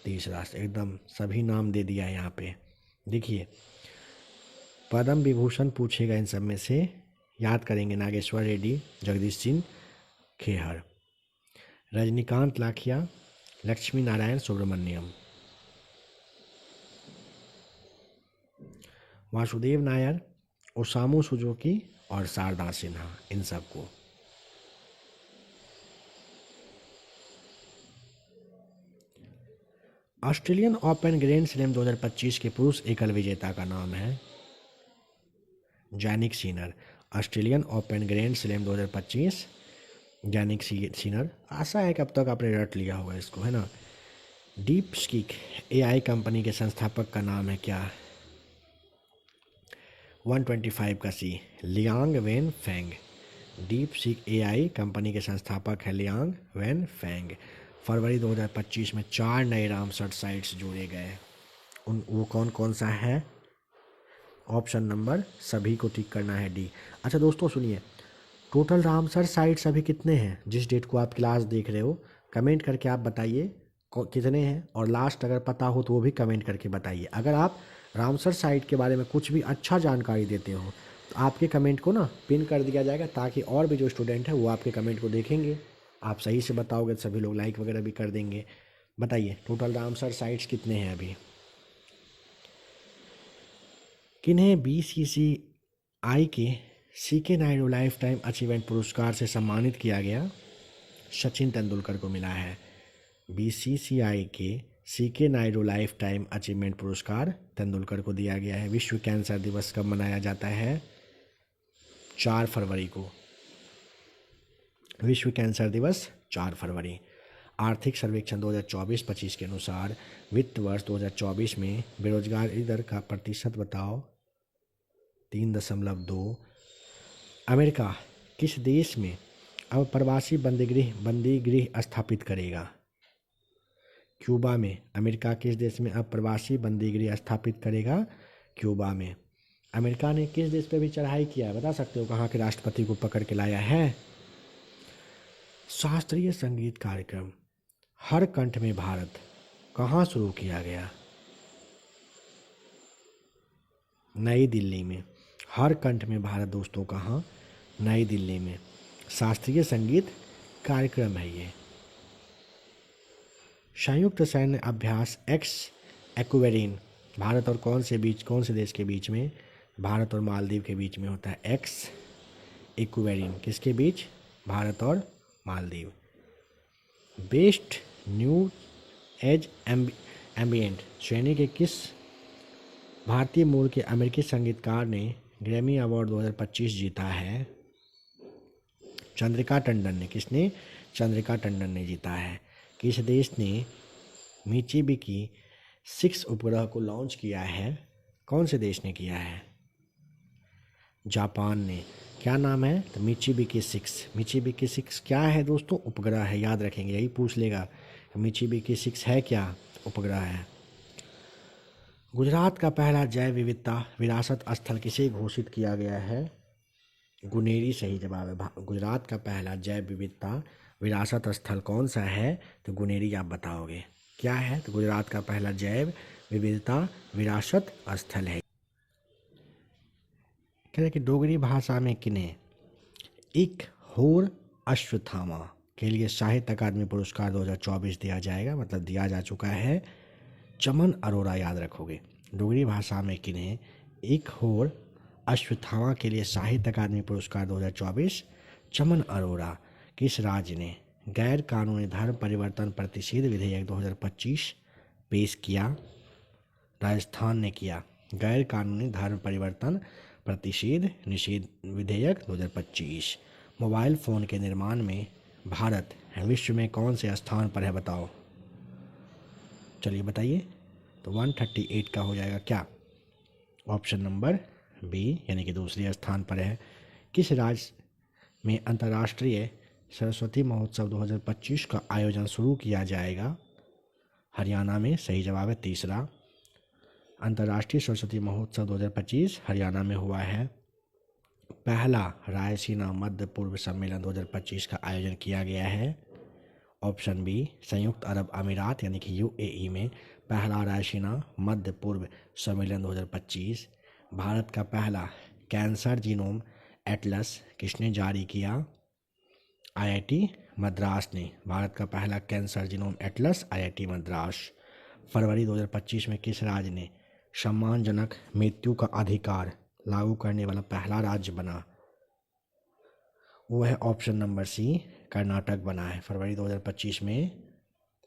तीसरा, एकदम सभी नाम दे दिया है यहाँ पे। देखिए पद्म विभूषण पूछेगा इन सब में से, याद करेंगे। नागेश्वर रेड्डी, जगदीश सिंह खेहर, रजनीकांत लाखिया, लक्ष्मी नारायण सुब्रमण्यम, वासुदेव नायर, ओसामू सुजुकी और शारदा सिन्हा, इन सबको। ऑस्ट्रेलियन ओपन ग्रैंड स्लैम 2025 के पुरुष एकल विजेता का नाम है Jannik Sinner. Australian open grand slam 2025 Jannik Sinner. आशा है कि अब तक आपने रट लिया होगा इसको, है ना। डीप स्कीक एआई कंपनी के संस्थापक का नाम है क्या, 125 का सी, Liang Wenfeng. DeepSeek AI company के संस्थापक है लियांग वेन फेंग। फरवरी 2025 में 4 नए रामसर साइट्स जोड़े गए, वो कौन कौन सा है। ऑप्शन नंबर सभी को टिक करना है, डी। अच्छा दोस्तों सुनिए, टोटल रामसर साइट्स अभी कितने हैं, जिस डेट को आप क्लास देख रहे हो कमेंट करके आप बताइए कितने हैं, और लास्ट अगर पता हो तो वो भी कमेंट करके बताइए। अगर आप रामसर साइट के बारे में कुछ भी अच्छा जानकारी देते हो तो आपके कमेंट को ना पिन कर दिया जाएगा, ताकि और भी जो स्टूडेंट है वो आपके कमेंट को देखेंगे। आप सही से बताओगे तो सभी लोग लाइक वगैरह भी कर देंगे। बताइए टोटल रामसर साइट्स कितने हैं अभी। किन्हें बीसीसीआई के CK Naidu life time achievement पुरस्कार से सम्मानित किया गया, सचिन तेंदुलकर को मिला है। बीसीसीआई के CK Naidu life time achievement पुरस्कार तेंदुलकर को दिया गया है। विश्व कैंसर दिवस कब मनाया जाता है, 4 फरवरी को। विश्व कैंसर दिवस 4 फरवरी। आर्थिक सर्वेक्षण 2024-25 के अनुसार वित्त वर्ष 2024 में बेरोजगारी दर का प्रतिशत बताओ, 3.2। अमेरिका किस देश में अब प्रवासी बंदीगृह स्थापित करेगा, क्यूबा में। अमेरिका किस देश में अब प्रवासी बंदीगृह स्थापित करेगा, क्यूबा में। अमेरिका ने किस देश पे भी चढ़ाई किया है, बता सकते हो कहाँ के राष्ट्रपति को पकड़ के लाया है। शास्त्रीय संगीत कार्यक्रम हर कंठ में भारत कहाँ शुरू किया गया, नई दिल्ली में। हर कंठ में भारत दोस्तों कहाँ, नई दिल्ली में। शास्त्रीय संगीत कार्यक्रम है ये। संयुक्त सैन्य अभ्यास एक्वेरिन भारत और कौन से देश के बीच में, भारत और मालदीव के बीच में होता है। इक्वेरियन, किसके बीच? भारत और Maldives. Best new age ambient श्रेणी के किस भारतीय मूल के अमेरिकी संगीतकार ने ग्रैमी अवार्ड 2025 जीता है? चंद्रिका टंडन ने। किसने? चंद्रिका टंडन ने जीता है। किस देश ने मित्सुबिशी 6 उपग्रह को लॉन्च किया है? कौन से देश ने किया है? जापान ने। क्या नाम है? तो मित्सुबिशी 6। मित्सुबिशी 6 क्या है दोस्तों? उपग्रह है, याद रखेंगे, यही पूछ लेगा। मित्सुबिशी 6 है क्या? उपग्रह है। गुजरात का पहला जैव विविधता विरासत स्थल किसे घोषित किया गया है? गुनेरी सही जवाब है। गुजरात का पहला जैव विविधता विरासत स्थल कौन सा है? तो गुनेरी आप बताओगे। क्या है? तो गुजरात का पहला जैव विविधता विरासत स्थल है। कहते हैं कि डोगरी भाषा में किन्हें एक होर अश्वत्थामा के लिए साहित्य अकादमी पुरस्कार 2024 दिया जाएगा, मतलब दिया जा चुका है। चमन अरोड़ा याद रखोगे। डोगरी भाषा में किन्हें एक होर अश्वत्थामा के लिए साहित्य अकादमी पुरस्कार 2024? चमन अरोड़ा। किस राज्य ने गैर कानूनी धर्म परिवर्तन प्रतिषेध विधेयक 2025 पेश किया? राजस्थान ने किया। गैर कानूनी धर्म परिवर्तन प्रतिषेध निषेध विधेयक 2025। मोबाइल फ़ोन के निर्माण में भारत विश्व में कौन से स्थान पर है? बताओ, चलिए बताइए। तो 138 का हो जाएगा क्या? ऑप्शन नंबर बी, यानी कि दूसरे स्थान पर है। किस राज्य में अंतर्राष्ट्रीय सरस्वती महोत्सव 2025 का आयोजन शुरू किया जाएगा? हरियाणा में सही जवाब है तीसरा। अंतर्राष्ट्रीय सरस्वती महोत्सव 2025 हरियाणा में हुआ है। पहला रायसीना मध्य पूर्व सम्मेलन 2025 का आयोजन किया गया है। ऑप्शन बी, संयुक्त अरब अमीरात यानी कि यूएई में पहला रायसीना मध्य पूर्व सम्मेलन 2025। भारत का पहला कैंसर जीनोम एटलस किसने जारी किया? आईआईटी मद्रास ने। भारत का पहला cancer genome atlas IIT Madras. फरवरी 2025 में किस राज्य ने सम्मानजनक मृत्यु का अधिकार लागू करने वाला पहला राज्य बना? वो है ऑप्शन नंबर सी, कर्नाटक बना है। फरवरी 2025 में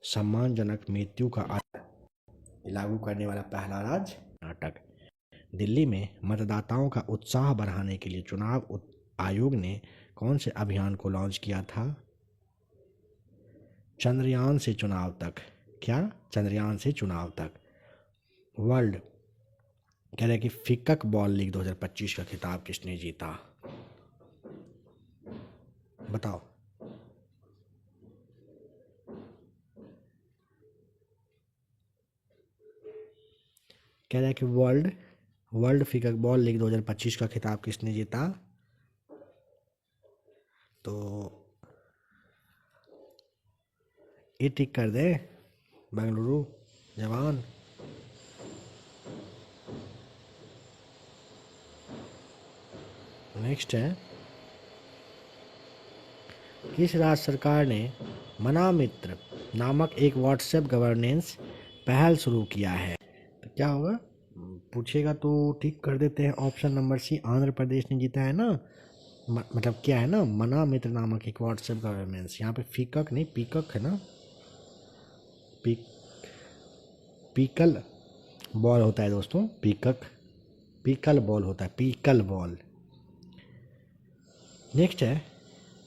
सम्मानजनक मृत्यु का लागू करने वाला पहला राज्य कर्नाटक। दिल्ली में मतदाताओं का उत्साह बढ़ाने के लिए चुनाव आयोग ने कौन से अभियान को लॉन्च किया था? चंद्रयान से चुनाव तक। क्या? चंद्रयान से चुनाव तक। वर्ल्ड कह रहे कि फिकक बॉल लीग 2025 का खिताब किसने जीता? बताओ। कह रहा है कि वर्ल्ड फिकक बॉल लीग 2025 का खिताब किसने जीता? तो ये टिक कर दे, बेंगलुरु जवान। नेक्स्ट है, किस राज्य सरकार ने मना मित्र नामक एक व्हाट्सएप गवर्नेंस पहल शुरू किया है? तो क्या होगा? पूछेगा तो ठीक कर देते हैं। ऑप्शन नंबर सी, आंध्र प्रदेश ने जीता है ना। मतलब क्या है ना, मना मित्र नामक एक व्हाट्सएप गवर्नेंस। यहाँ पे फिकक नहीं पीकक है ना। पीकल बॉल होता है दोस्तों, पीकल बॉल होता है, पीकल बॉल। नेक्स्ट है,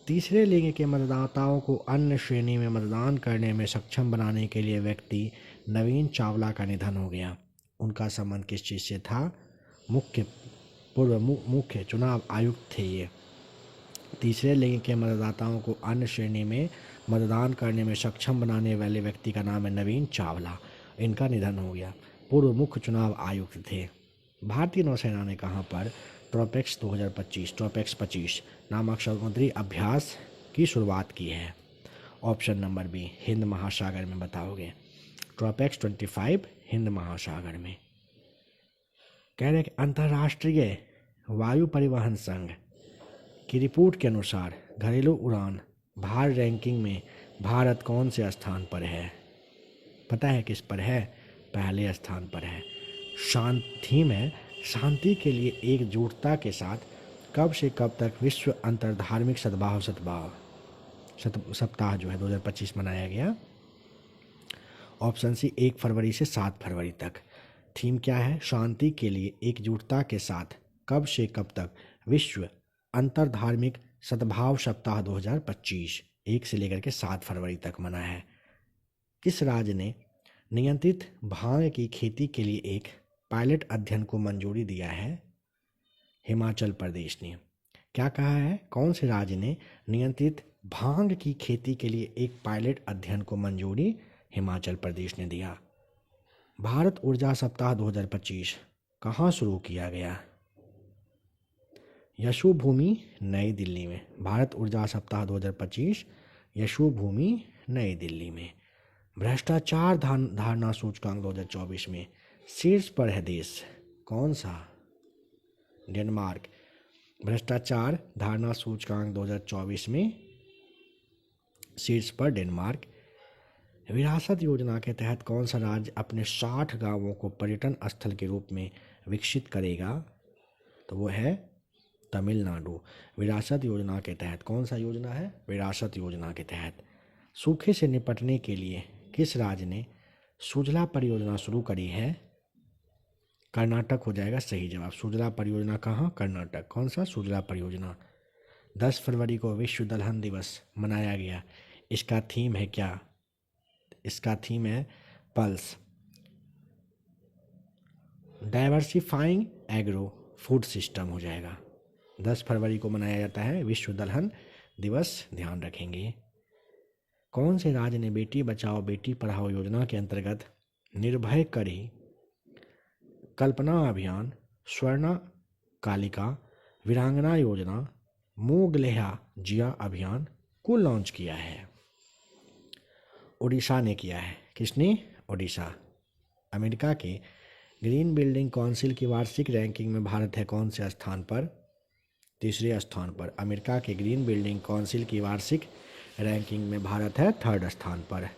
तीसरे लिंग के मतदाताओं को अन्य श्रेणी में मतदान करने में सक्षम बनाने के लिए व्यक्ति नवीन चावला का निधन हो गया। उनका संबंध किस चीज़ से था? मुख्य चुनाव आयुक्त थे ये। तीसरे लिंग के मतदाताओं को अन्य श्रेणी में मतदान करने में सक्षम बनाने वाले व्यक्ति का नाम है नवीन चावला। इनका निधन हो गया। पूर्व मुख्य चुनाव आयुक्त थे। भारतीय नौसेना ने कहाँ पर ट्रोपेक्स 25 नामक समुद्री अभ्यास की शुरुआत की है? ऑप्शन नंबर बी, हिंद महासागर में। बताओगे। ट्रोपेक्स 25 हिंद महासागर में। कह रहे कि अंतर्राष्ट्रीय वायु परिवहन संघ की रिपोर्ट के अनुसार घरेलू उड़ान भार रैंकिंग में भारत कौन से स्थान पर है? पता है किस पर है? पहले स्थान पर है। थीम है शांति के लिए एकजुटता के साथ कब से कब तक विश्व अंतर्धार्मिक सप्ताह जो है 2025 मनाया गया? ऑप्शन सी 1 फरवरी से 7 फरवरी तक। थीम क्या है? शांति के लिए एकजुटता के साथ कब से कब तक विश्व अंतर्धार्मिक सद्भाव सप्ताह 2025 1 से लेकर के 7 फरवरी तक मना है। किस राज्य ने नियंत्रित भांग की खेती के लिए एक पायलट अध्ययन को मंजूरी दिया है? हिमाचल प्रदेश ने। क्या कहा है? कौन से राज्य ने नियंत्रित भांग की खेती के लिए एक पायलट अध्ययन को मंजूरी? हिमाचल प्रदेश ने दिया। भारत ऊर्जा सप्ताह 2025 कहाँ शुरू किया गया? यशोभूमि नई दिल्ली में। भारत ऊर्जा सप्ताह 2025 यशोभूमि नई दिल्ली में। भ्रष्टाचार धारणा सूचकांक 2024 में शीर्ष पर है देश कौन सा? डेनमार्क। भ्रष्टाचार धारणा सूचकांक 2024 में शीर्ष पर डेनमार्क। विरासत योजना के तहत कौन सा राज्य अपने 60 गांवों को पर्यटन स्थल के रूप में विकसित करेगा? तो वो है तमिलनाडु। विरासत योजना के तहत कौन सा योजना है? विरासत योजना के तहत। सूखे से निपटने के लिए किस राज्य ने सुजला परियोजना शुरू करी है? कर्नाटक हो जाएगा सही जवाब। सुजला परियोजना कहाँ? कर्नाटक। कौन सा? सुजला परियोजना। 10 फरवरी को विश्व दलहन दिवस मनाया गया। इसका थीम है क्या? इसका थीम है pulse, diversifying agro food system हो जाएगा। 10 फरवरी को मनाया जाता है विश्व दलहन दिवस, ध्यान रखेंगे। कौन से राज्य ने बेटी बचाओ बेटी पढ़ाओ योजना के अंतर्गत निर्भय करी, कल्पना अभियान, स्वर्णा कालिका, वीरांगना योजना, मोगलेहा जिया अभियान को लॉन्च किया है? उड़ीसा ने किया है। किसने? उड़ीसा। अमेरिका के ग्रीन बिल्डिंग काउंसिल की वार्षिक रैंकिंग में भारत है कौन से स्थान पर? तीसरे स्थान पर। अमेरिका के ग्रीन बिल्डिंग काउंसिल की वार्षिक रैंकिंग में भारत है 3rd स्थान पर।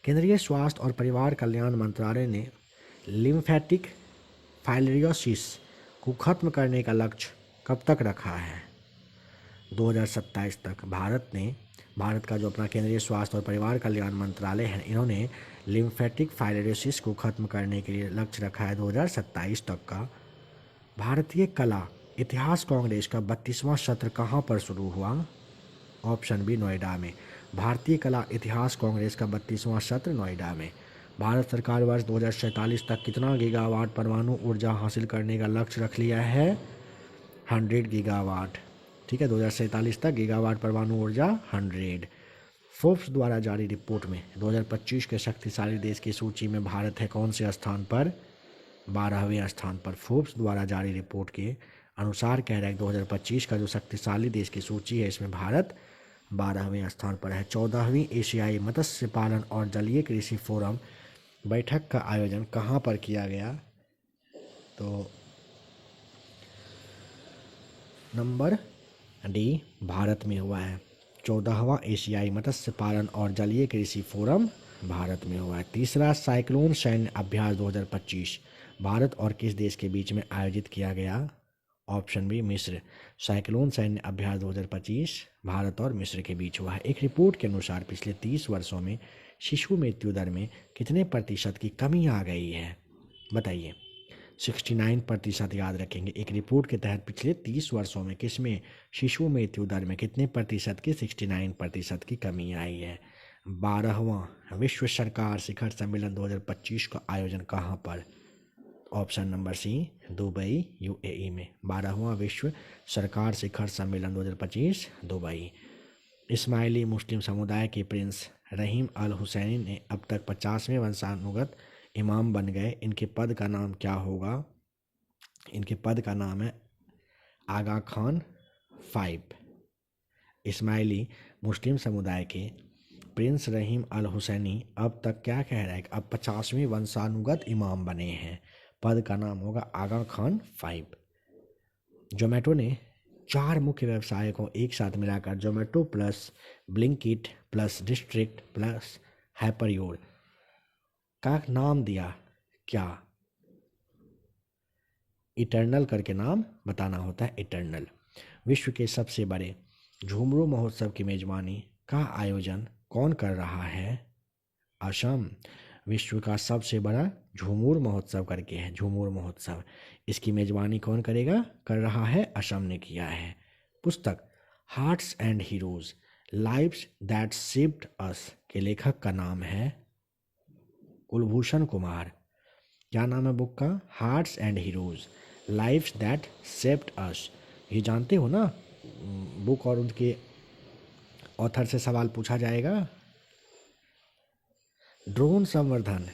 केंद्रीय स्वास्थ्य और परिवार कल्याण मंत्रालय ने लिम्फेटिक फाइलेरियोसिस को खत्म करने का लक्ष्य कब तक रखा है? 2027 तक। भारत का जो अपना केंद्रीय स्वास्थ्य और परिवार कल्याण मंत्रालय है, इन्होंने लिम्फेटिक फाइलेरियोसिस को खत्म करने के लिए लक्ष्य रखा है 2027 तक का। भारतीय कला इतिहास कांग्रेस का 32वां सत्र कहाँ पर शुरू हुआ? ऑप्शन बी नोएडा में। भारतीय कला इतिहास कांग्रेस का 32वां सत्र नोएडा में। भारत सरकार वर्ष 2047 तक कितना गीगावाट परमाणु ऊर्जा हासिल करने का लक्ष्य रख लिया है? 100 गीगावाट। ठीक है, 2047 तक गीगावाट परमाणु ऊर्जा 100। फोर्ब्स द्वारा जारी रिपोर्ट में 2025 के शक्तिशाली देश की सूची में भारत है कौन से स्थान पर? 12वें स्थान पर। फोर्ब्स द्वारा जारी रिपोर्ट के अनुसार कह रहा है 2025 का जो शक्तिशाली देश की सूची है इसमें भारत 12वें स्थान पर है। 14वीं एशियाई मत्स्य पालन और जलीय कृषि फोरम बैठक का आयोजन कहाँ पर किया गया? तो नंबर डी भारत में हुआ है। 14वां एशियाई मत्स्य पालन और जलीय कृषि फोरम भारत में हुआ है। तीसरा साइक्लोन सैन्य अभ्यास 2025 भारत और किस देश के बीच में आयोजित किया गया? ऑप्शन बी मिस्र। साइक्लोन सैन्य अभ्यास 2025 भारत और मिस्र के बीच हुआ है। एक रिपोर्ट के अनुसार पिछले 30 वर्षों में शिशु मृत्यु दर में कितने प्रतिशत की कमी आ गई है? बताइए। 69% याद रखेंगे। एक रिपोर्ट के तहत पिछले 30 वर्षों में किसमें शिशु मृत्यु दर में कितने प्रतिशत की? 69% की कमी आई है। 12वां विश्व सरकार शिखर सम्मेलन 2025 का आयोजन कहाँ पर? Option number C Dubai UAE में। 12वां विश्व सरकार शिखर सम्मेलन 2025 दुबई। इस्माइली मुस्लिम समुदाय के प्रिंस रहीम अल हुसैनी ने अब तक 50वें वंशानुगत इमाम बन गए। इनके पद का नाम क्या होगा? इनके पद का नाम है आगा खान 5। इस्माइली मुस्लिम समुदाय के प्रिंस रहीम अल हुसैनी अब तक क्या कह रहा है? अब 50वें वंशानुगत इमाम बने हैं। पद का नाम होगा आगा खान 5। जोमेटो ने 4 मुख्य व्यवसाय को एक साथ मिलाकर Zomato plus Blinkit plus District plus Hyperpure का नाम दिया क्या? इटर्नल करके नाम बताना होता है, इटर्नल। विश्व के सबसे बड़े झुमरू महोत्सव की मेजबानी का आयोजन कौन कर रहा है? असम। विश्व का सबसे बड़ा झूमर महोत्सव करके है, झूमर महोत्सव, इसकी मेजबानी कौन करेगा, कर रहा है, असम ने किया है। पुस्तक Hearts and Heroes Lives That Shaped Us के लेखक का नाम है कुलभूषण कुमार। क्या नाम है बुक का? Hearts and Heroes Lives That Shaped Us. ये जानते हो ना, बुक और उनके ऑथर से सवाल पूछा जाएगा। ड्रोन संवर्धन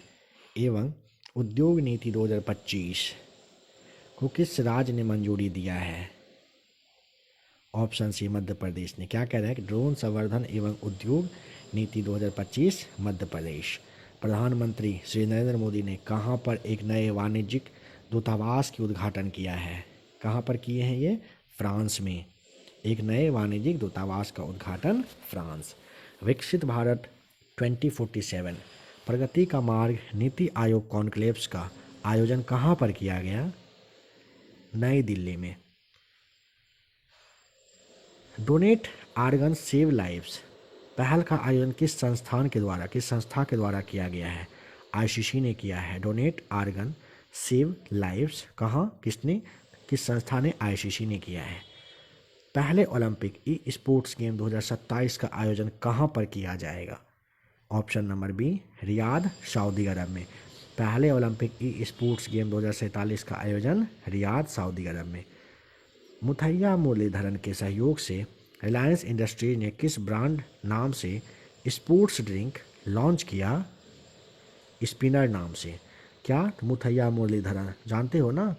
एवं उद्योग नीति 2025 को किस राज्य ने मंजूरी दिया है? ऑप्शन सी मध्य प्रदेश ने। क्या कह रहा है कि ड्रोन संवर्धन एवं उद्योग नीति 2025 मध्य प्रदेश। प्रधानमंत्री श्री नरेंद्र मोदी ने कहां पर एक नए वाणिज्यिक दूतावास की उद्घाटन किया है? कहां पर किए हैं ये? फ्रांस में। एक नए वाणिज्यिक दूतावास का उद्घाटन फ्रांस। विकसित भारत 2047 प्रगति का मार्ग नीति आयोग कॉन्क्लेव्स का आयोजन कहां पर किया गया? नई दिल्ली में। डोनेट आर्गन सेव लाइव्स पहल का आयोजन किस संस्था के द्वारा किया गया है? आईसीसी ने किया है। डोनेट आर्गन सेव लाइव्स कहाँ, किसने, किस संस्था ने? आईसीसी ने किया है। पहले ओलंपिक ई स्पोर्ट्स गेम 2027 का आयोजन कहाँ पर किया जाएगा? ऑप्शन नंबर बी रियाद, सऊदी अरब में। पहले ओलंपिक ई स्पोर्ट्स गेम 2047 का आयोजन रियाद, सऊदी अरब में। मुथैया मुरलीधरन के सहयोग से रिलायंस इंडस्ट्रीज ने किस ब्रांड नाम से स्पोर्ट्स ड्रिंक लॉन्च किया? स्पिनर नाम से। क्या? मुथैया मुरलीधरन जानते हो ना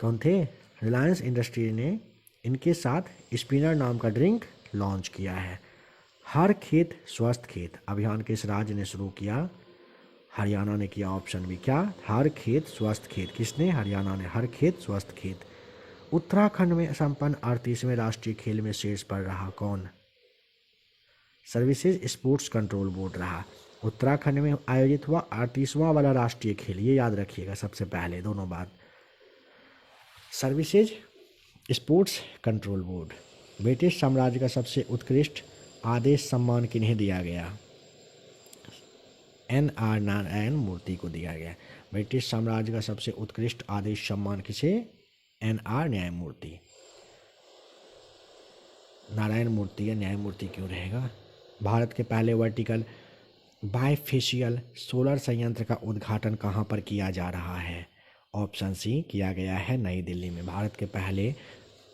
कौन थे? रिलायंस इंडस्ट्रीज ने इनके साथ स्पिनर नाम का ड्रिंक लॉन्च किया है। हर खेत स्वस्थ खेत अभियान किस राज्य ने शुरू किया? हरियाणा ने किया। Option B. क्या? हर खेत स्वस्थ खेत, किसने? हरियाणा ने। हर खेत स्वस्थ खेत। उत्तराखंड में संपन्न 38वें राष्ट्रीय खेल में शीर्ष पर रहा कौन? सर्विसेज स्पोर्ट्स कंट्रोल बोर्ड रहा। उत्तराखंड में आयोजित हुआ 38वां वाला राष्ट्रीय खेल, ये याद रखिएगा सबसे पहले दोनों बात। Services sports control board. British साम्राज्य का सबसे उत्कृष्ट आदेश सम्मान किन्हें दिया गया? NR नारायण मूर्ति को दिया गया। ब्रिटिश साम्राज्य का सबसे उत्कृष्ट आदेश सम्मान किसे? NR न्यायमूर्ति। नारायण मूर्ति या न्यायमूर्ति क्यों रहेगा? भारत के पहले वर्टिकल बायफेशियल सोलर संयंत्र का उद्घाटन कहाँ पर किया जा रहा है? ऑप्शन सी किया गया है नई दिल्ली में। भारत के पहले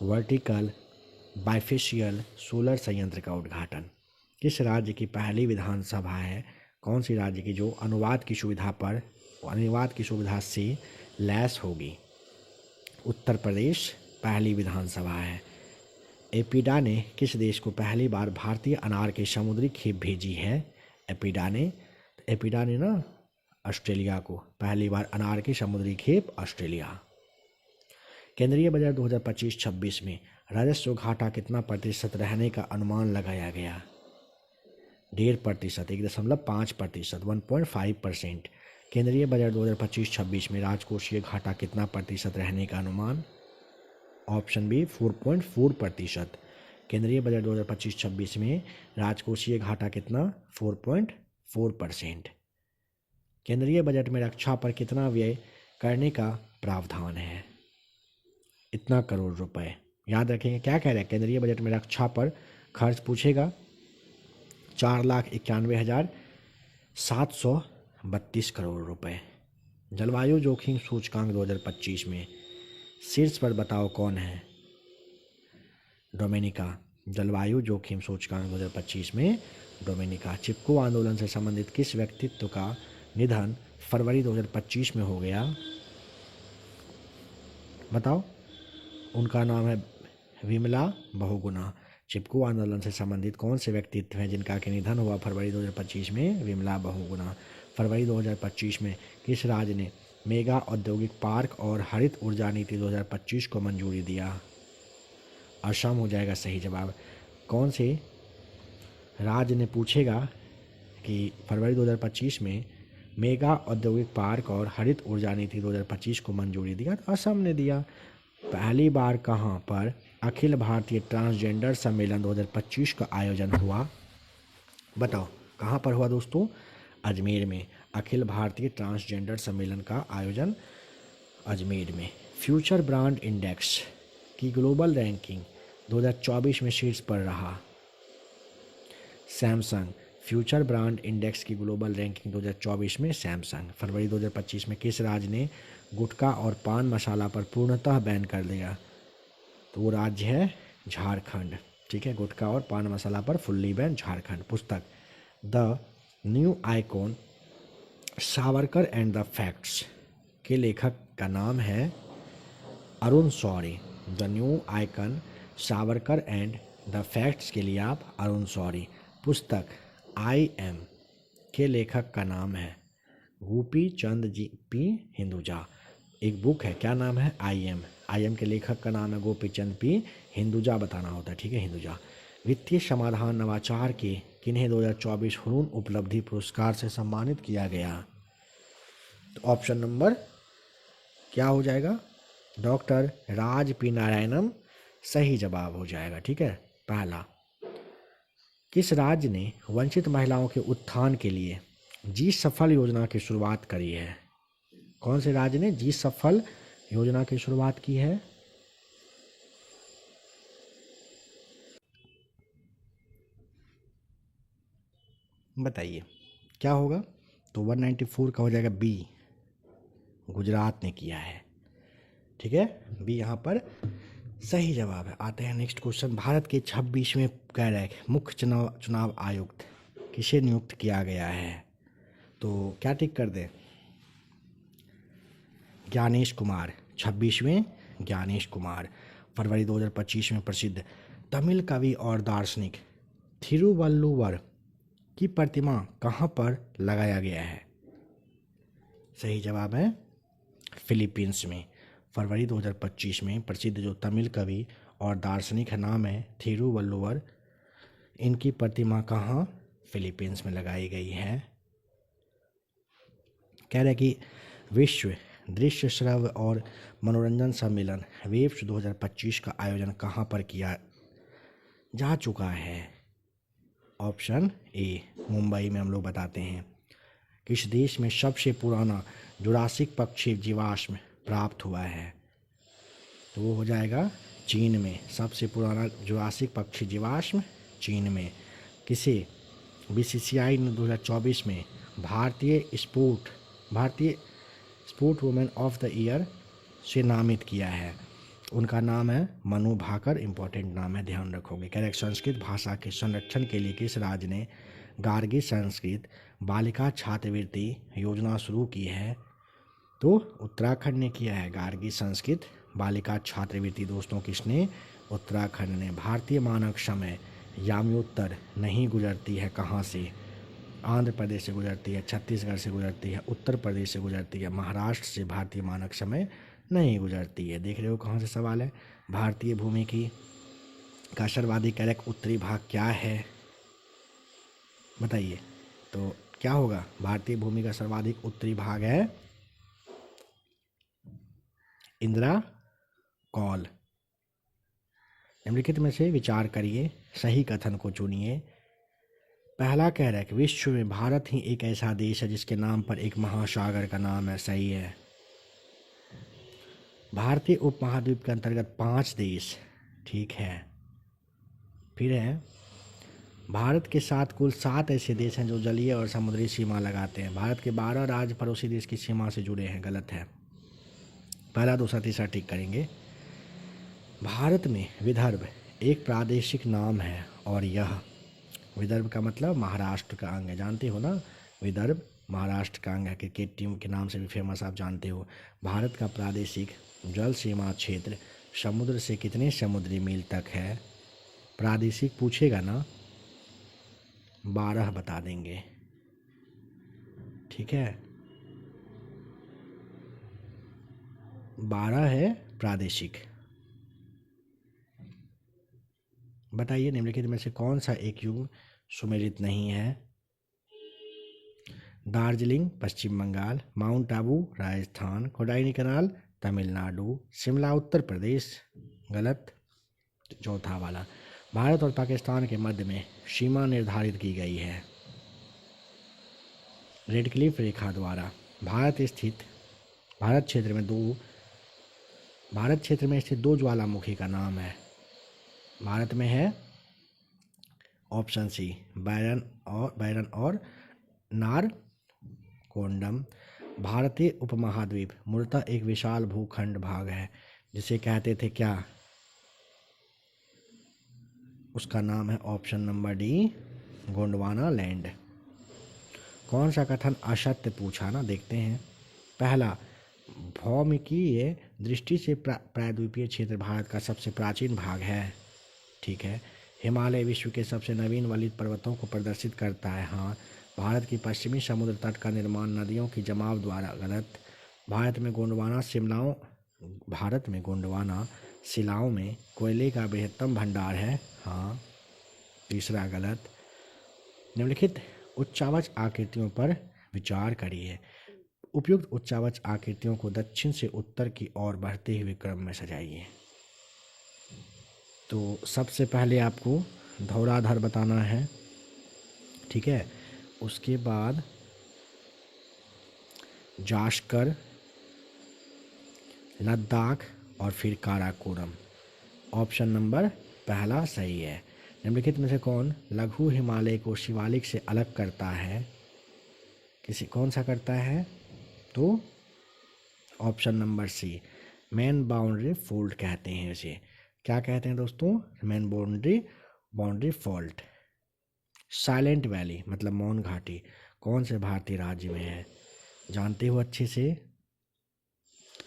वर्टिकल बायफेशियल सोलर संयंत्र का उद्घाटन किस राज्य की पहली विधानसभा है? कौन सी राज्य की जो अनुवाद की सुविधा से लैस होगी? उत्तर प्रदेश पहली विधानसभा है। एपिडा ने किस देश को पहली बार भारतीय अनार की समुद्री खेप भेजी है? एपिडा ने ना ऑस्ट्रेलिया को पहली बार अनार की समुद्री खेप, ऑस्ट्रेलिया। केंद्रीय बजट 2025-26 में राजस्व घाटा कितना प्रतिशत रहने का अनुमान लगाया गया? 1.5%, 1.5%, 1.5%। केंद्रीय बजट 2025-26 में राजकोषीय घाटा कितना प्रतिशत रहने का अनुमान? Option B 4.4%। केंद्रीय बजट 2025-26 में राजकोषीय घाटा कितना? 4.4%। केंद्रीय बजट में रक्षा पर कितना व्यय करने का प्रावधान है? इतना करोड़ रुपए। याद रखेंगे क्या कह रहे हैं? केंद्रीय बजट में रक्षा पर खर्च पूछेगा 4,91,732 करोड़ रुपए। जलवायु जोखिम सूचकांक 2025 में शीर्ष पर बताओ कौन है? डोमिनिका। जलवायु जोखिम सूचकांक 2025 में डोमिनिका। चिपको आंदोलन से संबंधित किस व्यक्तित्व का निधन फरवरी 2025 में हो गया? बताओ। उनका नाम है विमला बहुगुणा। चिपको आंदोलन से संबंधित कौन से व्यक्तित्व हैं जिनका के निधन हुआ फरवरी 2025 में? विमला बहुगुणा। फरवरी 2025 में किस राज्य ने मेगा औद्योगिक पार्क और हरित ऊर्जा नीति 2025 को मंजूरी दिया? असम हो जाएगा सही जवाब। कौन से राज्य ने पूछेगा कि फरवरी 2025 में मेगा औद्योगिक पार्क और हरित ऊर्जा नीति 2025 को मंजूरी दिया? तो असम ने दिया। पहली बार कहाँ पर अखिल भारतीय ट्रांसजेंडर सम्मेलन 2025 का आयोजन हुआ? बताओ कहाँ पर हुआ दोस्तों? अजमेर में अखिल भारतीय ट्रांसजेंडर सम्मेलन का आयोजन अजमेर में। फ्यूचर ब्रांड इंडेक्स की ग्लोबल रैंकिंग 2024 में शीर्ष पर रहा। सैमसंग फ्यूचर ब्रांड इंडेक्स की ग्लोबल रैंकिंग 2024 में सैमसंग। फरवरी 2025 में किस राज्य ने गुटखा और पान मसाला पर पूर्णतः बैन कर दिया? तो वो राज्य है झारखंड। ठीक है, गुटखा और पान मसाला पर फुल्ली बैन झारखंड। पुस्तक The New Icon Savarkar and the Facts के लेखक का नाम है Arun Shourie. The New Icon Savarkar and the Facts के लिए आप अरुण शौरी। पुस्तक आई एम के लेखक का नाम है गोपी चंद जी पी हिंदुजा। एक बुक है, क्या नाम है? I am. आई एम के लेखक का नाम है गोपी चंद पी हिंदुजा बताना होता है। ठीक है, हिंदुजा। वित्तीय समाधान नवाचार के किन्हें 2024 हुरून उपलब्धि पुरस्कार से सम्मानित किया गया? तो ऑप्शन नंबर क्या हो जाएगा? डॉक्टर राज पी नारायणम सही जवाब हो जाएगा। ठीक है, पहला। किस राज्य ने वंचित महिलाओं के उत्थान के लिए जी सफल योजना की शुरुआत करी है? कौन से राज्य ने जी सफल योजना की शुरुआत की है? बताइए क्या होगा? तो 194 का हो जाएगा बी, गुजरात ने किया है। ठीक है, बी यहाँ पर सही जवाब है। आते हैं नेक्स्ट क्वेश्चन। भारत के 26वें कह रहे मुख्य चुनाव आयुक्त किसे नियुक्त किया गया है? तो क्या टिक कर दे? ज्ञानेश कुमार। 26वें ज्ञानेश कुमार। फरवरी 2025 में प्रसिद्ध तमिल कवि और दार्शनिक थिरुवल्लुवर की प्रतिमा कहाँ पर लगाया गया है? सही जवाब है फिलीपींस में। फरवरी 2025 में प्रसिद्ध जो तमिल कवि और दार्शनिक नाम है थिरुवल्लुवर, इनकी प्रतिमा कहाँ? फिलीपींस में लगाई गई है। कह रहे कि विश्व दृश्य श्रव्य और मनोरंजन सम्मेलन वेव्स 2025 का आयोजन कहाँ पर किया जा चुका है? ऑप्शन ए, मुंबई में हम लोग बताते हैं। किस देश में सबसे पुराना जुरासिक पक्षी जीवाश्म प्राप्त हुआ है? तो वो हो जाएगा चीन में। सबसे पुराना जुरासिक पक्षी जीवाश्म चीन में। किसे बीसीसीआई ने 2024 में भारतीय sport women of the year से नामित किया है? उनका नाम है मनु भाकर। इंपॉर्टेंट नाम है, ध्यान रखोगे। करेक्ट। संस्कृत भाषा के संरक्षण के लिए किस राज्य ने गार्गी संस्कृत बालिका छात्रवृत्ति योजना शुरू की है? तो उत्तराखंड ने किया है गार्गी संस्कृत बालिका छात्रवृत्ति। दोस्तों किसने? उत्तराखंड ने। भारतीय मानक समय याम्योत्तर नहीं गुजरती है कहाँ से? आंध्र प्रदेश से गुजरती है, छत्तीसगढ़ से गुजरती है, उत्तर प्रदेश से गुजरती है, महाराष्ट्र से भारतीय मानक समय नहीं गुजरती है। देख रहे हो कहाँ से सवाल है? भारतीय भूमि की का सर्वाधिक करेक्ट उत्तरी भाग क्या है? बताइए तो क्या होगा? भारतीय भूमि का सर्वाधिक उत्तरी भाग है इंदिरा कौल। निम्नलिखित में से विचार करिए, सही कथन को चुनिए। पहला कह रहा है कि विश्व में भारत ही एक ऐसा देश है जिसके नाम पर एक महासागर का नाम है। सही है। भारतीय उपमहाद्वीप के अंतर्गत 5 देश, ठीक है। फिर है भारत के साथ कुल 7 ऐसे देश हैं जो जलीय और समुद्री सीमा लगाते हैं। भारत के 12 राज्य पड़ोसी देश की सीमा से जुड़े हैं। गलत है। पहला दूसरा तीसरा टिक करेंगे। भारत में विदर्भ एक प्रादेशिक नाम है और यह विदर्भ का मतलब महाराष्ट्र का अंग है। जानते हो ना, विदर्भ महाराष्ट्र का अंग है। क्रिकेट टीम के नाम से भी फेमस, आप जानते हो। भारत का प्रादेशिक जल सीमा क्षेत्र समुद्र से कितने समुद्री मील तक है? प्रादेशिक पूछेगा ना, 12 बता देंगे। ठीक है, 12 है प्रादेशिक। बताइए निम्नलिखित में से कौन सा एक युग सुमेलित नहीं है? दार्जिलिंग पश्चिम बंगाल, माउंट आबू राजस्थान, कोडाईकनाल तमिलनाडु, शिमला उत्तर प्रदेश गलत। चौथा वाला, भारत और पाकिस्तान के मध्य में सीमा निर्धारित की गई है रेड क्लिफ रेखा द्वारा। भारत क्षेत्र में स्थित दो ज्वालामुखी का नाम है। भारत में है ऑप्शन सी बैरन और नारकोंडम। भारतीय उपमहाद्वीप मूलतः एक विशाल भूखंड भाग है जिसे कहते थे क्या? उसका नाम है option number D Gondwana land. कौन सा कथन असत्य पूछा ना, देखते हैं। पहला, भौमिकीय दृष्टि से प्रायद्वीपीय क्षेत्र भारत का सबसे प्राचीन भाग है। ठीक है। हिमालय विश्व के सबसे नवीन वलित पर्वतों को प्रदर्शित करता है। हाँ। भारत की पश्चिमी समुद्र तट का निर्माण नदियों की जमाव द्वारा गलत। भारत में गोंडवाना शिलाओं में कोयले का बृहत्तम भंडार है। हाँ। तीसरा गलत। निम्नलिखित उच्चावच आकृतियों पर विचार करिए। उपयुक्त उच्चावच आकृतियों को दक्षिण से उत्तर की ओर बढ़ते हुए क्रम में सजाइए। तो सबसे पहले आपको धौलाधर बताना है। ठीक है। उसके बाद जाश्कर, लद्दाख और फिर काराकोरम। ऑप्शन नंबर पहला सही है। निम्नलिखित में से कौन लघु हिमालय को शिवालिक से अलग करता है? कौन सा करता है? तो option number C, main boundary fold कहते हैं इसे। क्या कहते हैं दोस्तों? Main boundary fault. Silent Valley मतलब मौन घाटी कौन से भारतीय राज्य में है? जानते हो अच्छे से।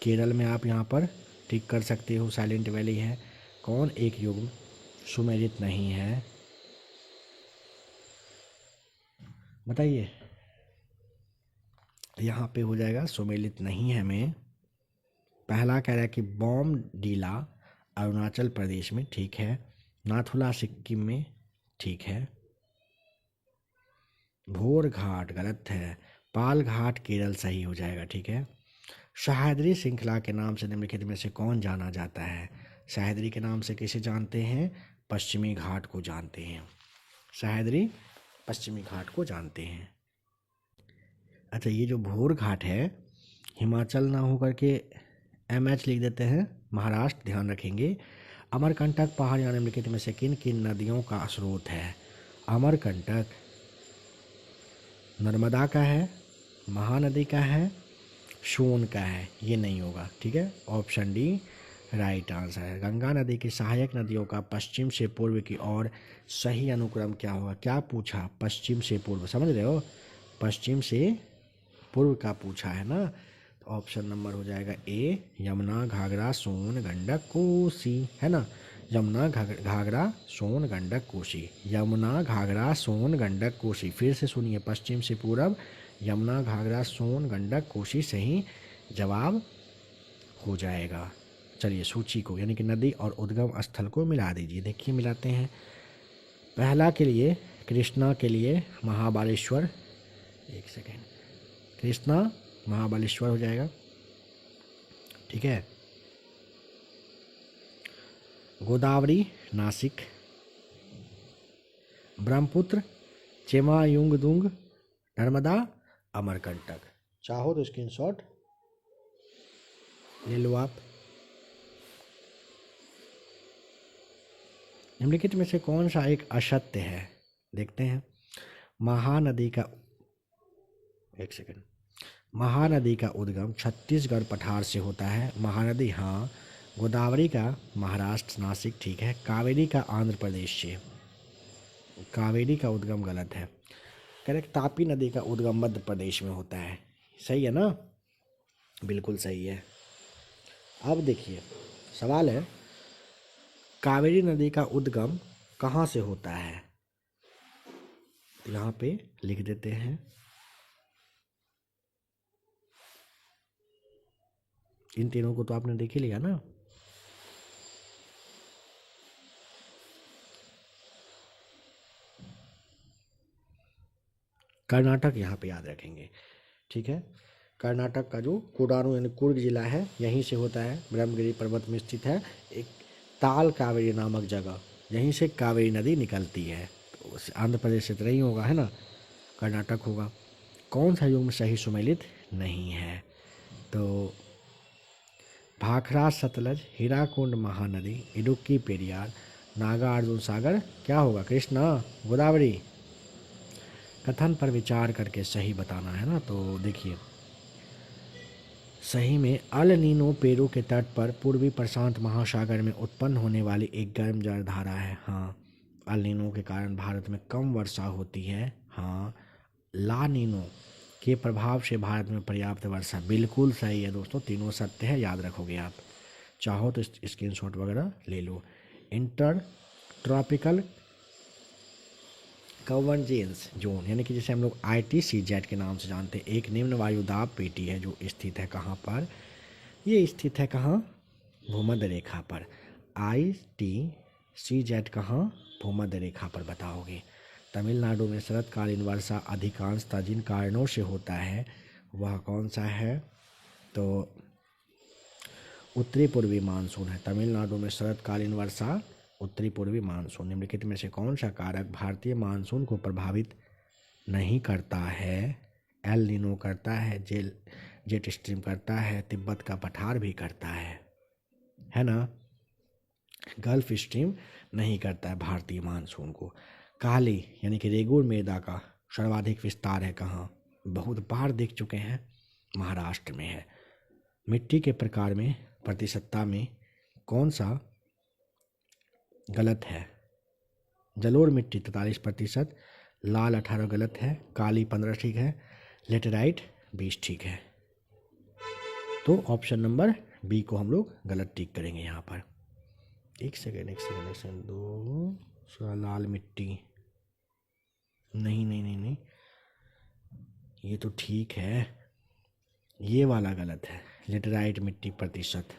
केरल में आप यहाँ पर टिक कर सकते हो, साइलेंट वैली है। कौन एक युग्म सुमेलित नहीं है? बताइए। यहाँ पे हो जाएगा सुमेलित नहीं है में। पहला कह रहा है कि बॉम डीला अरुणाचल प्रदेश में, ठीक है। नाथुला सिक्किम में, ठीक है। भोर घाट गलत है। पाल घाट केरल सही हो जाएगा, ठीक है। सह्याद्री श्रृंखला के नाम से निम्नलिखित में से कौन जाना जाता है? सह्याद्री के नाम से किसे जानते हैं? पश्चिमी घाट को जानते हैं। सह्याद्री पश्चिमी घाट को जानते हैं। अच्छा, ये जो भोर घाट है हिमाचल ना हो करके MH लिख देते हैं, महाराष्ट्र, ध्यान रखेंगे। अमरकंटक पहाड़ या निम्नलिखित में से किन किन नदियों का स्रोत है? अमरकंटक नर्मदा का है, महानदी का है, सोन का है। ये नहीं होगा, ठीक है। ऑप्शन डी राइट आंसर है। गंगा नदी की सहायक नदियों का पश्चिम से पूर्व की ओर सही अनुक्रम क्या होगा? क्या पूछा? पश्चिम से पूर्व, समझ रहे हो? पश्चिम से पूर्व का पूछा है ना। तो ऑप्शन नंबर हो जाएगा ए, यमुना घाघरा सोन गंडक कोसी, है ना। यमुना घाघरा सोन गंडक कोसी, यमुना घाघरा सोन गंडक कोसी। फिर से सुनिए, पश्चिम से पूर्व यमुना घाघरा सोन गंडक कोसी सही जवाब हो जाएगा। चलिए सूची को यानी कि नदी और उद्गम स्थल को मिला दीजिए। देखिए मिलाते हैं। पहला के लिए कृष्णा के लिए महाबालेश्वर, एक सेकेंड, कृष्णा महाबालेश्वर हो जाएगा, ठीक है। गोदावरी नासिक, ब्रह्मपुत्र चेमायुंगदुंग, नर्मदा अमरकंटक। चाहो तो स्क्रीनशॉट ले लो आप। निम्नलिखित में से कौन सा एक असत्य है? देखते हैं। महानदी का, एक सेकेंड, महानदी का उद्गम छत्तीसगढ़ पठार से होता है। महानदी, हाँ। गोदावरी का महाराष्ट्र नासिक, ठीक है। कावेरी का आंध्र प्रदेश से, कावेरी का उद्गम गलत है। करेक्ट, तापी नदी का उद्गम मध्य प्रदेश में होता है। सही है ना? बिल्कुल सही है। अब देखिए सवाल है, कावेरी नदी का उद्गम कहाँ से होता है? यहाँ पे लिख देते हैं। इन तीनों को तो आपने देख ही लिया ना। कर्नाटक यहाँ पे याद रखेंगे, ठीक है। कर्नाटक का जो कोडानु यानी कुर्ग जिला है यहीं से होता है, ब्रह्मगिरी पर्वत में स्थित है एक ताल कावेरी नामक जगह, यहीं से कावेरी नदी निकलती है। तो आंध्र प्रदेश से तो नहीं होगा, है ना, कर्नाटक होगा। कौन सा युग में सही सुमेलित नहीं है? तो भाखरा सतलज, हीराकुंड महानदी, इडुक्की पेरियार, नागार्जुन सागर, क्या होगा? कृष्णा, गोदावरी। कथन पर विचार करके सही बताना है ना। तो देखिए, सही में अल नीनो पेरू के तट पर पूर्वी प्रशांत महासागर में उत्पन्न होने वाली एक गर्म जलधारा है। हाँ, अल नीनो के कारण भारत में कम वर्षा होती है। हाँ, ला नीनो के प्रभाव से भारत में पर्याप्त वर्षा, बिल्कुल सही है दोस्तों, तीनों सत्य है, याद रखोगे आप। चाहो तो स्क्रीनशॉट वगैरह ले लो। इंटर ट्रॉपिकल कन्वर्जेंस जोन यानी कि जैसे हम लोग ITCZ के नाम से जानते हैं, एक निम्न वायुदाब पेटी है जो स्थित है कहाँ पर? ये स्थित है कहाँ? भूमध्य रेखा पर। ITCZ कहाँ? भूमध्य रेखा पर बताओगे। तमिलनाडु में शरतकालीन वर्षा अधिकांशतः जिन कारणों से होता है वह कौन सा है? तो उत्तरी पूर्वी मानसून है। तमिलनाडु में शरतकालीन वर्षा उत्तरी पूर्वी मानसून। निम्नलिखित में से कौन सा कारक भारतीय मानसून को प्रभावित नहीं करता है? एल नीनो करता है, जेट स्ट्रीम करता है, तिब्बत का पठार भी करता है ना। गल्फ स्ट्रीम नहीं करता है भारतीय मानसून को। काली यानी कि रेगुर मृदा का सर्वाधिक विस्तार है कहाँ? बहुत बार देख चुके हैं, महाराष्ट्र में है। मिट्टी के प्रकार में प्रतिशतता में कौन सा गलत है? जलोढ़ मिट्टी 43%, लाल 18 गलत है, काली 15 ठीक है, लेटेराइट 20 ठीक है। तो ऑप्शन नंबर बी को हम लोग गलत टिक करेंगे यहाँ पर। एक सेकेंड दो, लाल मिट्टी नहीं नहीं नहीं नहीं, ये तो ठीक है, ये वाला गलत है, लेटेराइट मिट्टी प्रतिशत।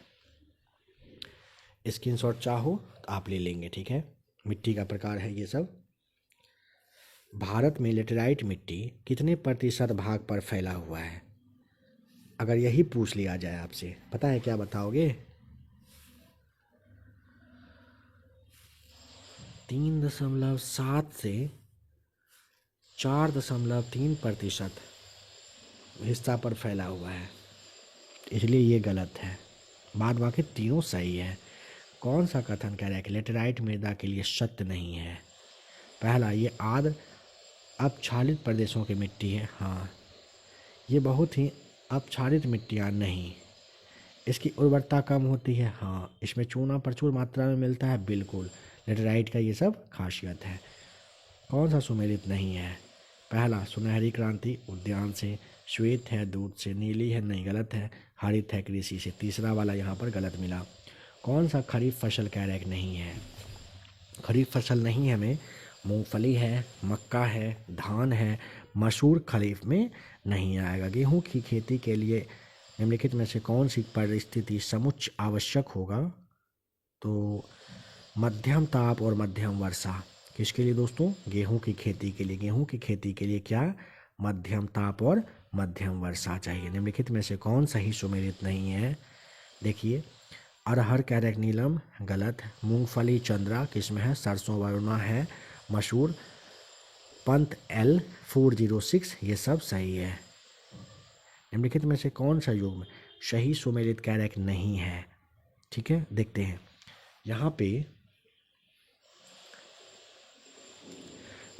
स्क्रीनशॉट चाहो तो आप ले लेंगे, ठीक है। मिट्टी का प्रकार है ये सब। भारत में लेटेराइट मिट्टी कितने प्रतिशत भाग पर फैला हुआ है? अगर यही पूछ लिया जाए आपसे, पता है क्या बताओगे? 3.7 से 4.3% हिस्सा पर फैला हुआ है, इसलिए ये गलत है। बाद बाकी तीनों सही है। कौन सा कथन कह रहा है कि लेटेराइट मृदा के लिए सत्य नहीं है? पहला, ये आर्द्र अपक्षालित प्रदेशों की मिट्टी है। हाँ, ये बहुत ही अपक्षालित मिट्टियाँ नहीं। इसकी उर्वरता कम होती है। हाँ, इसमें चूना प्रचुर मात्रा में मिलता है। बिल्कुल, लेटेराइट का ये सब खासियत है। कौन सा सुमेलित नहीं है? पहला, सुनहरी क्रांति उद्यान से, श्वेत है दूध से, नीली है नहीं गलत है, हरित है कृषि से। तीसरा वाला यहाँ पर गलत मिला। कौन सा खरीफ फसल कह रहे नहीं है? खरीफ फसल नहीं है में मूंगफली है, मक्का है, धान है, मसूर खरीफ में नहीं आएगा। गेहूं की खेती के लिए निम्नलिखित में से कौन सी परिस्थिति समुच्च आवश्यक होगा? तो मध्यम ताप और मध्यम वर्षा। किसके लिए दोस्तों? गेहूं की खेती के लिए। गेहूं की खेती के लिए क्या? मध्यम ताप और मध्यम वर्षा चाहिए। निम्नलिखित में से कौन सही सुमेलित नहीं है? देखिए, अरहर कैरेक नीलम गलत, मूंगफली चंद्रा किसमें है? सरसों वरुणा है, मसूर पंत L406 ये सब सही है। निम्नलिखित में से कौन सा युग्म सही सुमेलित कैरेक नहीं है? ठीक है, देखते हैं। यहाँ पे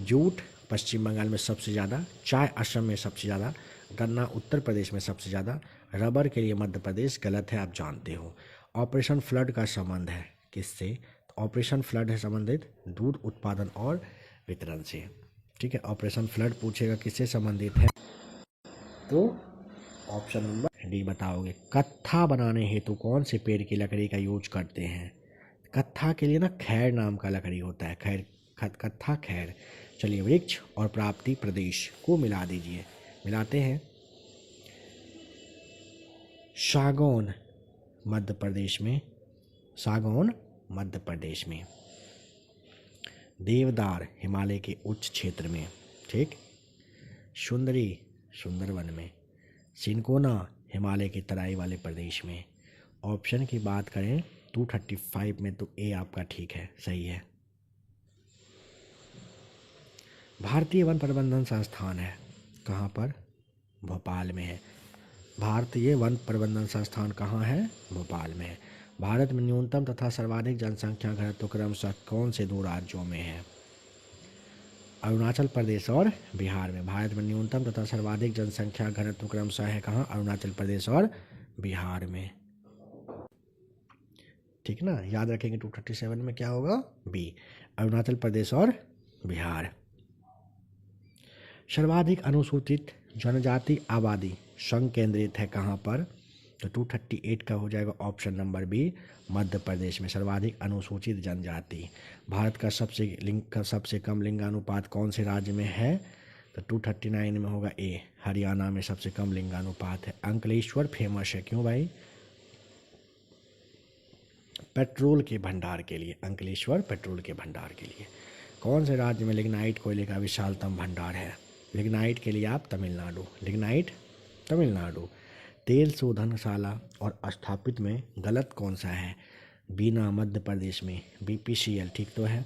जूट पश्चिम बंगाल में सबसे ज़्यादा, चाय असम में सबसे ज़्यादा, गन्ना उत्तर प्रदेश में सबसे ज़्यादा, रबर के लिए मध्य प्रदेश गलत है, आप जानते हो। ऑपरेशन फ्लड का संबंध है किससे? तो ऑपरेशन फ्लड है संबंधित दूध उत्पादन और वितरण से। ठीक है, ऑपरेशन फ्लड पूछेगा किससे संबंधित है, तो ऑप्शन नंबर डी बताओगे। कत्था बनाने हेतु कौन से पेड़ की लकड़ी का यूज करते हैं? कत्था के लिए ना खैर नाम का लकड़ी होता है, खैर कत्था खैर। चलिए, वृक्ष और प्राप्ति प्रदेश को मिला दीजिए, मिलाते हैं। सागौन मध्य प्रदेश में, सागौन मध्य प्रदेश में, देवदार हिमालय के उच्च क्षेत्र में, ठीक, सुंदरी सुंदरवन में, सिनकोना हिमालय के तराई वाले प्रदेश में। ऑप्शन की बात करें 235 में तो ए आपका ठीक है, सही है। भारतीय वन प्रबंधन संस्थान है कहाँ पर? भोपाल में है। भारतीय वन प्रबंधन संस्थान कहाँ है? भोपाल में है। भारत में न्यूनतम तथा सर्वाधिक जनसंख्या घनत्व क्रमशः कौन से दो राज्यों में है? अरुणाचल प्रदेश और बिहार में। भारत में न्यूनतम तथा सर्वाधिक जनसंख्या घनत्व क्रमशः है कहाँ? अरुणाचल प्रदेश और बिहार में। ठीक ना, याद रखेंगे 237 में क्या होगा? बी, अरुणाचल प्रदेश और बिहार। सर्वाधिक अनुसूचित जनजाति आबादी संघ केंद्रित है कहाँ पर? तो 238 का हो जाएगा option number B, Madhya Pradesh में सर्वाधिक अनुसूचित जनजाति। भारत का सबसे कम लिंगानुपात कौन से राज्य में है? तो 239 में होगा ए, हरियाणा में सबसे कम लिंगानुपात है। अंकलेश्वर फेमस है, क्यों भाई? पेट्रोल के भंडार के लिए। अंकलेश्वर पेट्रोल के भंडार के लिए। कौन से राज्य में लिग्नाइट कोयले का विशालतम भंडार है? लिग्नाइट के लिए आप तमिलनाडु, लिग्नाइट तमिलनाडु। तेल शोधनशाला और स्थापित में गलत कौन सा है? बीना मध्य प्रदेश में, बीपीसीएल ठीक तो है।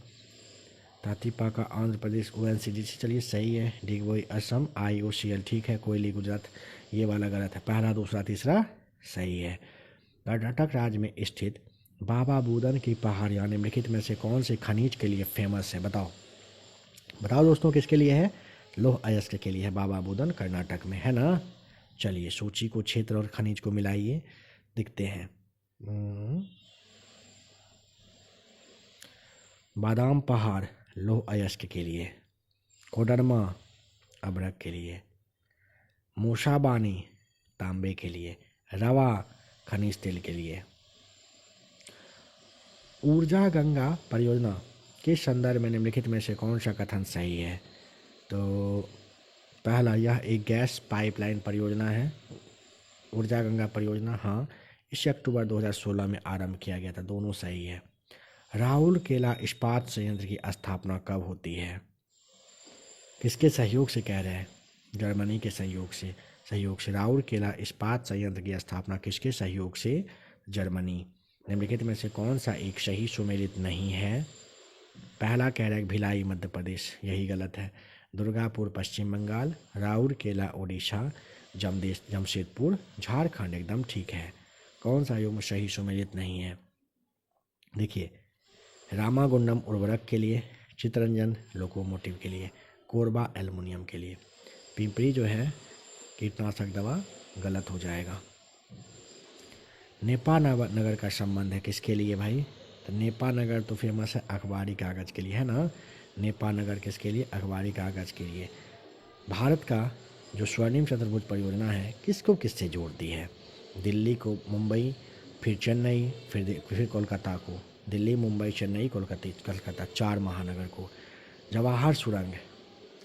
तातीपाका आंध्र प्रदेश, ओएनजीसी चलिए सही है। डिगबोई असम, आईओसीएल ठीक है। कोयली गुजरात, ये वाला गलत है। पहला दूसरा तीसरा सही है। कर्नाटक राज्य में स्थित बाबा बूदन की पहाड़ियाँ निम्नलिखित में से कौन से खनिज के लिए फेमस है? बताओ बताओ दोस्तों, किसके लिए है? लौह अयस्क के लिए है बाबा बूदन, कर्नाटक में है ना। चलिए सूची को, क्षेत्र और खनिज को मिलाइए, दिखते हैं। बादाम पहाड़ लौह अयस्क के लिए, कोडरमा अभ्रक के लिए, मूसाबानी तांबे के लिए, रवा खनिज तेल के लिए। ऊर्जा गंगा परियोजना के संदर्भ में निम्नलिखित में से कौन सा कथन सही है? तो पहला, यह एक गैस पाइपलाइन परियोजना है। ऊर्जा गंगा परियोजना, हाँ, इसे अक्टूबर 2016 में आरंभ किया गया था, दोनों सही है। राउरकेला इस्पात संयंत्र की स्थापना कब होती है? किसके सहयोग से कह रहे हैं? जर्मनी के सहयोग से राउरकेला इस्पात संयंत्र की स्थापना किसके सहयोग से? जर्मनी। निम्नलिखित में से कौन सा एक सही सुमेलित नहीं है? पहला कह रहा है भिलाई मध्य प्रदेश, यही गलत है। दुर्गापुर पश्चिम बंगाल, राउरकेला उड़ीसा, जमशेदपुर झारखंड एकदम ठीक है। कौन सा युग्म सही सुमेलित नहीं है? देखिए, रामागुंडम उर्वरक के लिए, चितरंजन लोकोमोटिव के लिए, कोरबा एल्युमिनियम के लिए। पिंपरी जो है कीटनाशक दवा, गलत हो जाएगा। नेपा नगर का संबंध है किसके लिए भाई? तो नेपा नगर तो फेमस है अखबारी कागज़ के लिए, है ना। नेपा नगर किसके लिए? अखबारी कागज़ के लिए। भारत का जो स्वर्णिम चतुर्भुज परियोजना है किसको किससे जोड़ती है? दिल्ली को मुंबई, फिर चेन्नई, फिर कोलकाता को। दिल्ली, मुंबई, चेन्नई, कोलकाता, 4 महानगर को। जवाहर सुरंग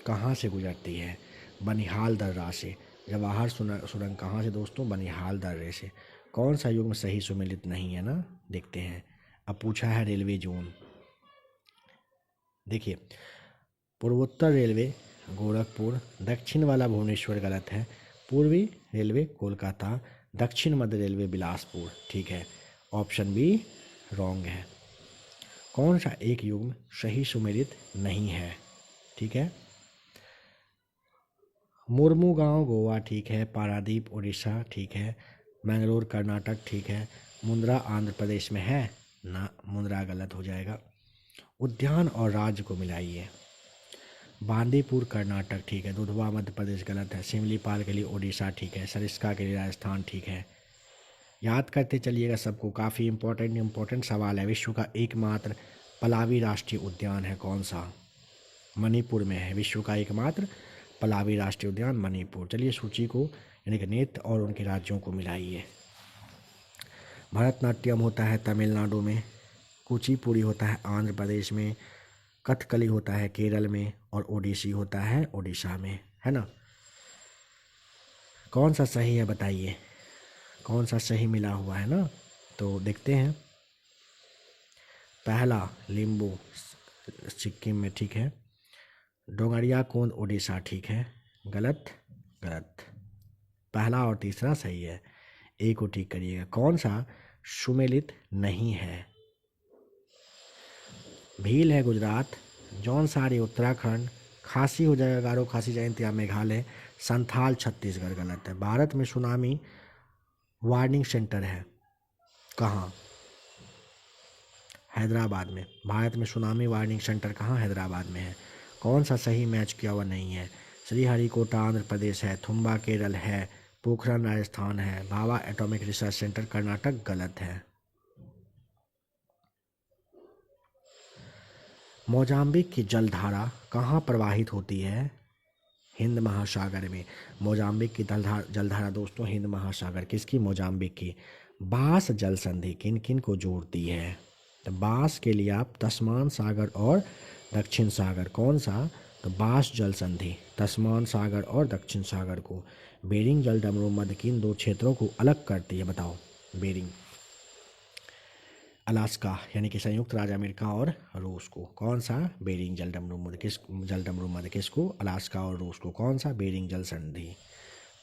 कहाँ से गुजरती है? बनिहाल दर्रा से। जवाहर सुरंग कहाँ से दोस्तों? बनिहाल दर्रे से। कौन सा युग्म सही सुमेलित नहीं है ना, देखते हैं। अब पूछा है रेलवे जोन। देखिए, पूर्वोत्तर रेलवे गोरखपुर, दक्षिण वाला भुवनेश्वर गलत है। पूर्वी रेलवे कोलकाता, दक्षिण मध्य रेलवे बिलासपुर ठीक है। ऑप्शन बी रॉन्ग है। कौन सा एक युग्म सही सुमेलित नहीं है? ठीक है, मुर्मुगांव गोवा ठीक है, पारादीप उड़ीसा ठीक है, मैंगलोर कर्नाटक ठीक है, मुंद्रा आंध्र प्रदेश में है ना, मुंद्रा गलत हो जाएगा। उद्यान और राज्य को मिलाइए। बांदीपुर कर्नाटक ठीक है, दुधवा मध्य प्रदेश गलत है, सिमलीपाल के लिए उड़ीसा ठीक है, सरिस्का के लिए राजस्थान ठीक है। याद करते चलिएगा सबको, काफ़ी इम्पोर्टेंट सवाल है। विश्व का एकमात्र पलावी राष्ट्रीय उद्यान है कौन सा? मणिपुर में है। विश्व का एकमात्र पलावी राष्ट्रीय उद्यान मणिपुर। चलिए सूची को, यानी कि नृत्य और उनके राज्यों को मिलाइए। भरतनाट्यम होता है तमिलनाडु में, कुचिपुड़ी होता है आंध्र प्रदेश में, कथकली होता है केरल में, और ओडिसी होता है उड़ीसा में, है ना। कौन सा सही है बताइए, कौन सा सही मिला हुआ है ना, तो देखते हैं। पहला लिम्बू सिक्किम में ठीक है, डोंगरिया कोंड उड़ीसा ठीक है, गलत, गलत। पहला और तीसरा सही है, ए को ठीक करिएगा। कौन सा सुमेलित नहीं है? भील है गुजरात, जौनसारी उत्तराखंड, खासी हो जाएगा गारो खासी जयंतिया मेघालय, संथाल छत्तीसगढ़। गलत है। भारत में सुनामी वार्निंग सेंटर है कहाँ? हैदराबाद में। भारत में सुनामी वार्निंग सेंटर कहाँ? हैदराबाद में है। कौन सा सही मैच किया हुआ नहीं है? श्रीहरिकोटा आंध्र प्रदेश है, थुम्बा केरल है, पोखरण राजस्थान है, Bhabha atomic research centre Karnataka. गलत है। मोजाम्बिक की जलधारा कहाँ प्रवाहित होती है? हिंद महासागर में। मोजाम्बिक की जलधारा दोस्तों हिंद महासागर। किसकी? मोजाम्बिक की। बास जल संधि किन किन को जोड़ती है? तो बास के लिए आप तस्मान सागर और दक्षिण सागर। कौन सा? तो बास जल संधि तस्मान सागर और दक्षिण सागर को। बेरिंग जल डमरू मध्य किन दो क्षेत्रों को अलग करती है? बताओ। बेरिंग अलास्का यानी कि संयुक्त राज्य अमेरिका और रूस को। कौन सा? बेरिंग जल डमरू मध्य। किस जल डमरू मध्य किसको? अलास्का और रूस को। कौन सा? बेरिंग जल संधि।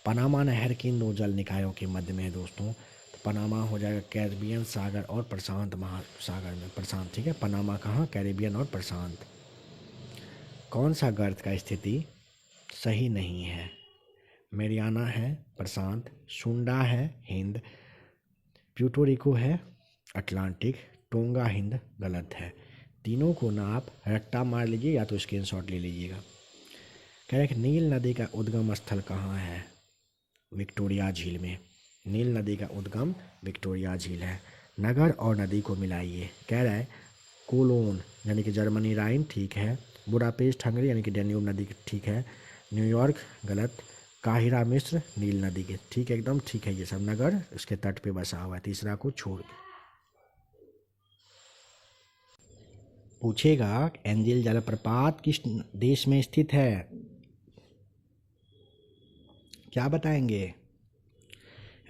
पनामा नहर किन दो जल निकायों के मध्य में है दोस्तों? तो पनामा हो जाएगा कैरिबियन सागर और प्रशांत महासागर में। प्रशांत, ठीक है। पनामा कहाँ? कैरिबियन और प्रशांत। कौन सा गर्त का स्थिति सही नहीं है? मेरियाना है प्रशांत, सुंडा है हिंद, प्यूटोरिको है अटलांटिक, टोंगा हिंद। गलत है। तीनों को ना आप रट्टा मार लीजिए या तो स्क्रीनशॉट ले लीजिएगा। कह रहे हैं कि नील नदी का उद्गम स्थल कहाँ है? विक्टोरिया झील में। नील नदी का उद्गम विक्टोरिया झील है। नगर और नदी को मिलाइए। कह रहा है कोलोन यानी कि जर्मनी राइन, ठीक है। बुडापेस्ट हंगरी यानी कि डेन्यूब नदी, ठीक है। न्यूयॉर्क गलत। काहिरा मिस्र नील नदी के, ठीक है, एकदम ठीक है। ये सब नगर उसके तट पे बसा हुआ है, तीसरा को छोड़ के। पूछेगा एंजिल जलप्रपात किस देश में स्थित है? क्या बताएंगे?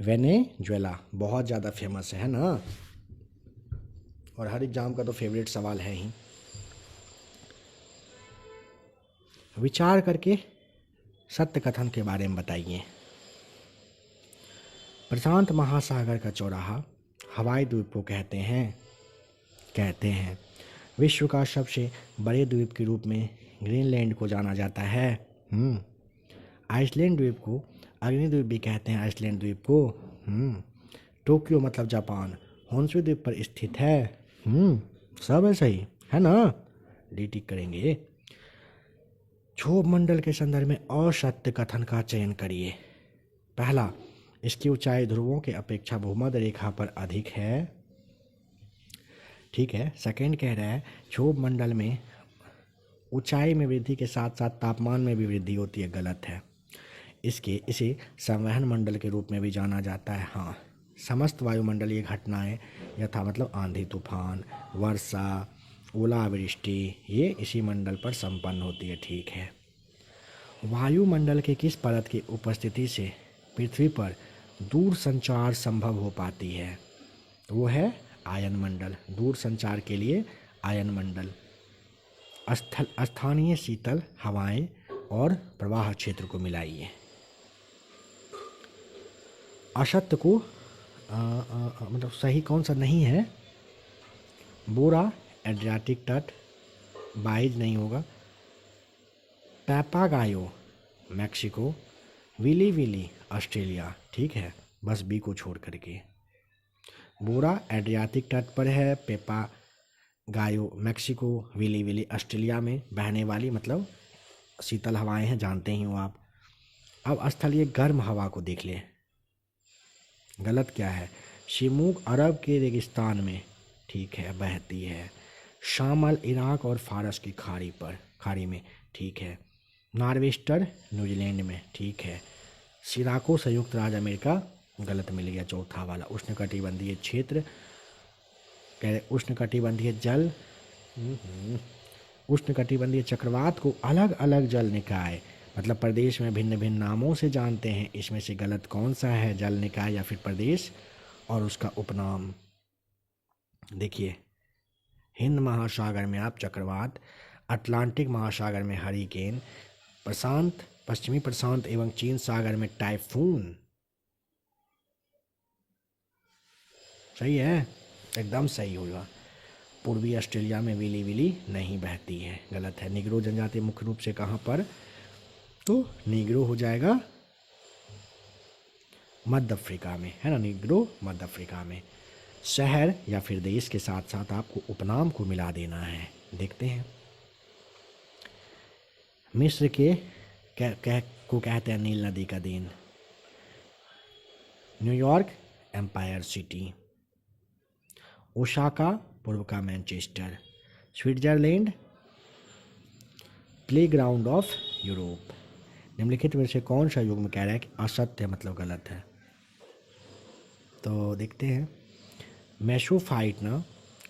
वेनेजुएला। बहुत ज़्यादा फेमस है ना, और हर एग्जाम का तो फेवरेट सवाल है ही। विचार करके सत्य कथन के बारे में बताइए। प्रशांत महासागर का चौराहा हवाई द्वीप को कहते हैं। विश्व का सबसे बड़े द्वीप के रूप में ग्रीनलैंड को जाना जाता है। आइसलैंड द्वीप को अग्नि भी कहते हैं। आइसलैंड द्वीप को। टोक्यो मतलब जापान होन्शु द्वीप पर स्थित है। सब है सही है ना? डी टिक करेंगे। क्षोभ मंडल के संदर्भ में असत्य कथन का चयन करिए। पहला, इसकी ऊंचाई ध्रुवों के अपेक्षा भूमध्य रेखा पर अधिक है, ठीक है। सेकंड कह रहा है क्षोभ मंडल में ऊंचाई में वृद्धि के साथ साथ तापमान में भी वृद्धि होती है। गलत है। इसे संवहन मंडल के रूप में भी जाना जाता है। हाँ, समस्त वायुमंडलीय घटनाएं यथा मतलब आंधी तूफान, वर्षा, ओलावृष्टि ये इसी मंडल पर संपन्न होती है, ठीक है। वायुमंडल के किस परत की उपस्थिति से पृथ्वी पर दूर संचार संभव हो पाती है? वो है आयन मंडल। दूर संचार के लिए आयन मंडल। स्थानीय शीतल हवाएं और प्रवाह क्षेत्र को मिलाइए। असत्य को मतलब सही कौन सा नहीं है? बोरा एड्रियाटिक तट, बाइज नहीं होगा। पैपागायो मैक्सिको, विली विली ऑस्ट्रेलिया, ठीक है, बस बी को छोड़ करके। बोरा एड्रियाटिक तट पर है, पैपागायो मैक्सिको, विली विली ऑस्ट्रेलिया में बहने वाली मतलब शीतल हवाएं हैं, जानते ही हो आप। अब स्थलीय गर्म हवा को देख ले। गलत क्या है? शिमूक अरब के रेगिस्तान में, ठीक है, बहती है। शामल इराक और फारस की खाड़ी में, ठीक है। नॉर्वेस्टर न्यूजीलैंड में, ठीक है। सिराको संयुक्त राज्य अमेरिका, गलत मिल गया चौथा वाला। उष्णकटिबंधीय क्षेत्र, कह रहे उष्णकटिबंधीय जल, उष्णकटिबंधीय चक्रवात को अलग अलग जल निकाय मतलब प्रदेश में भिन्न भिन्न नामों से जानते हैं। इसमें से गलत कौन सा है? जल निकाय या फिर प्रदेश और उसका उपनाम। देखिए, हिंद महासागर में आप चक्रवात, अटलांटिक महासागर में हरिकेन, प्रशांत पश्चिमी प्रशांत एवं चीन सागर में टाइफून। सही है, एकदम सही होगा। पूर्वी ऑस्ट्रेलिया में विली विली नहीं बहती है, गलत है। निग्रो जनजाति मुख्य रूप से कहाँ पर, तो निग्रो हो जाएगा मध्य अफ्रीका में, है ना, निग्रो मध्य अफ्रीका में। शहर या फिर देश के साथ साथ आपको उपनाम को मिला देना है। देखते हैं। मिस्र के को कहते हैं नील नदी का देन। New York empire city. ओसाका पूर्व का Manchester. Switzerland playground of Europe. निम्नलिखित में से कौन सा युग्म कह रहा है कि असत्य मतलब गलत है, तो देखते हैं। मेसोफाइट ना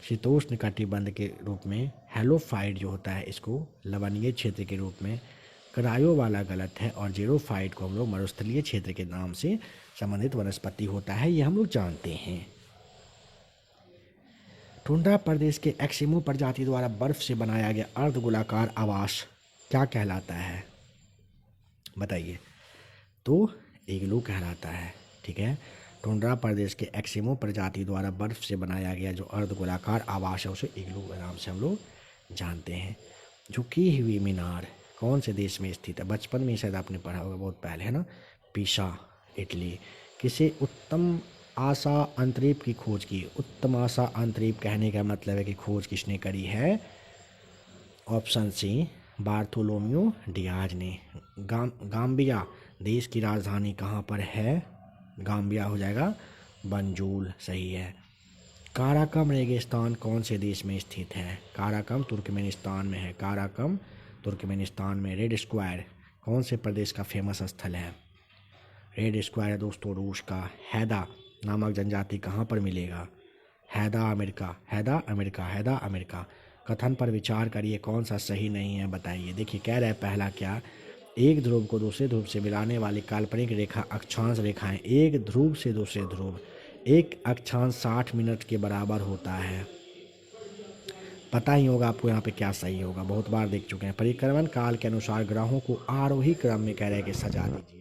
शीतोष्ण कटिबंध के रूप में, हेलोफाइट जो होता है इसको लवणीय क्षेत्र के रूप में, क्रायो वाला गलत है, और जेरोफाइट को हम लोग मरुस्थलीय क्षेत्र के नाम से संबंधित वनस्पति होता है, ये हम लोग जानते हैं। टुंड्रा प्रदेश के एस्किमो प्रजाति द्वारा बर्फ से बनाया गया अर्धगोलाकार आवास क्या कहलाता है, बताइए। तो इग्लू कहलाता है, ठीक है। टुंड्रा प्रदेश के एस्किमो प्रजाति द्वारा बर्फ से बनाया गया जो अर्धगोलाकार आवास है उसे इग्लू के नाम से हम लोग जानते हैं। झुकी हुई मीनार कौन से देश में स्थित है, बचपन में शायद आपने पढ़ा होगा बहुत पहले, है ना, पीसा इटली। किसे उत्तम आशा अंतरीप की खोज की, उत्तम आशा अंतरीप कहने का मतलब है कि खोज किसने करी है, ऑप्शन सी बार्थोलोम्यू डियाज ने। गाम्बिया देश की राजधानी कहाँ पर है, गाम्बिया हो जाएगा बंजूल, सही है। काराकम रेगिस्तान कौन से देश में स्थित है, काराकम तुर्कमेनिस्तान में है, काराकम तुर्कमेनिस्तान में। रेड स्क्वायर कौन से प्रदेश का फेमस स्थल है, रेड स्क्वायर दोस्तों रूस का। हैदा नामक जनजाति कहाँ पर मिलेगा, हैदा अमेरिका, हैदा अमेरिका, हैदा अमेरिका। कथन पर विचार करिए कौन सा सही नहीं है बताइए। देखिए कह रहा है पहला क्या, एक ध्रुव को दूसरे ध्रुव से मिलाने वाली काल्पनिक रेखा अक्षांश रेखाएं, एक ध्रुव से दूसरे ध्रुव, एक अक्षांश 60 मिनट के बराबर होता है। पता ही होगा आपको यहाँ पे क्या सही होगा, बहुत बार देख चुके हैं। परिक्रमण काल के अनुसार ग्रहों को आरोही क्रम में कह रहे हैं कि सजा दीजिए।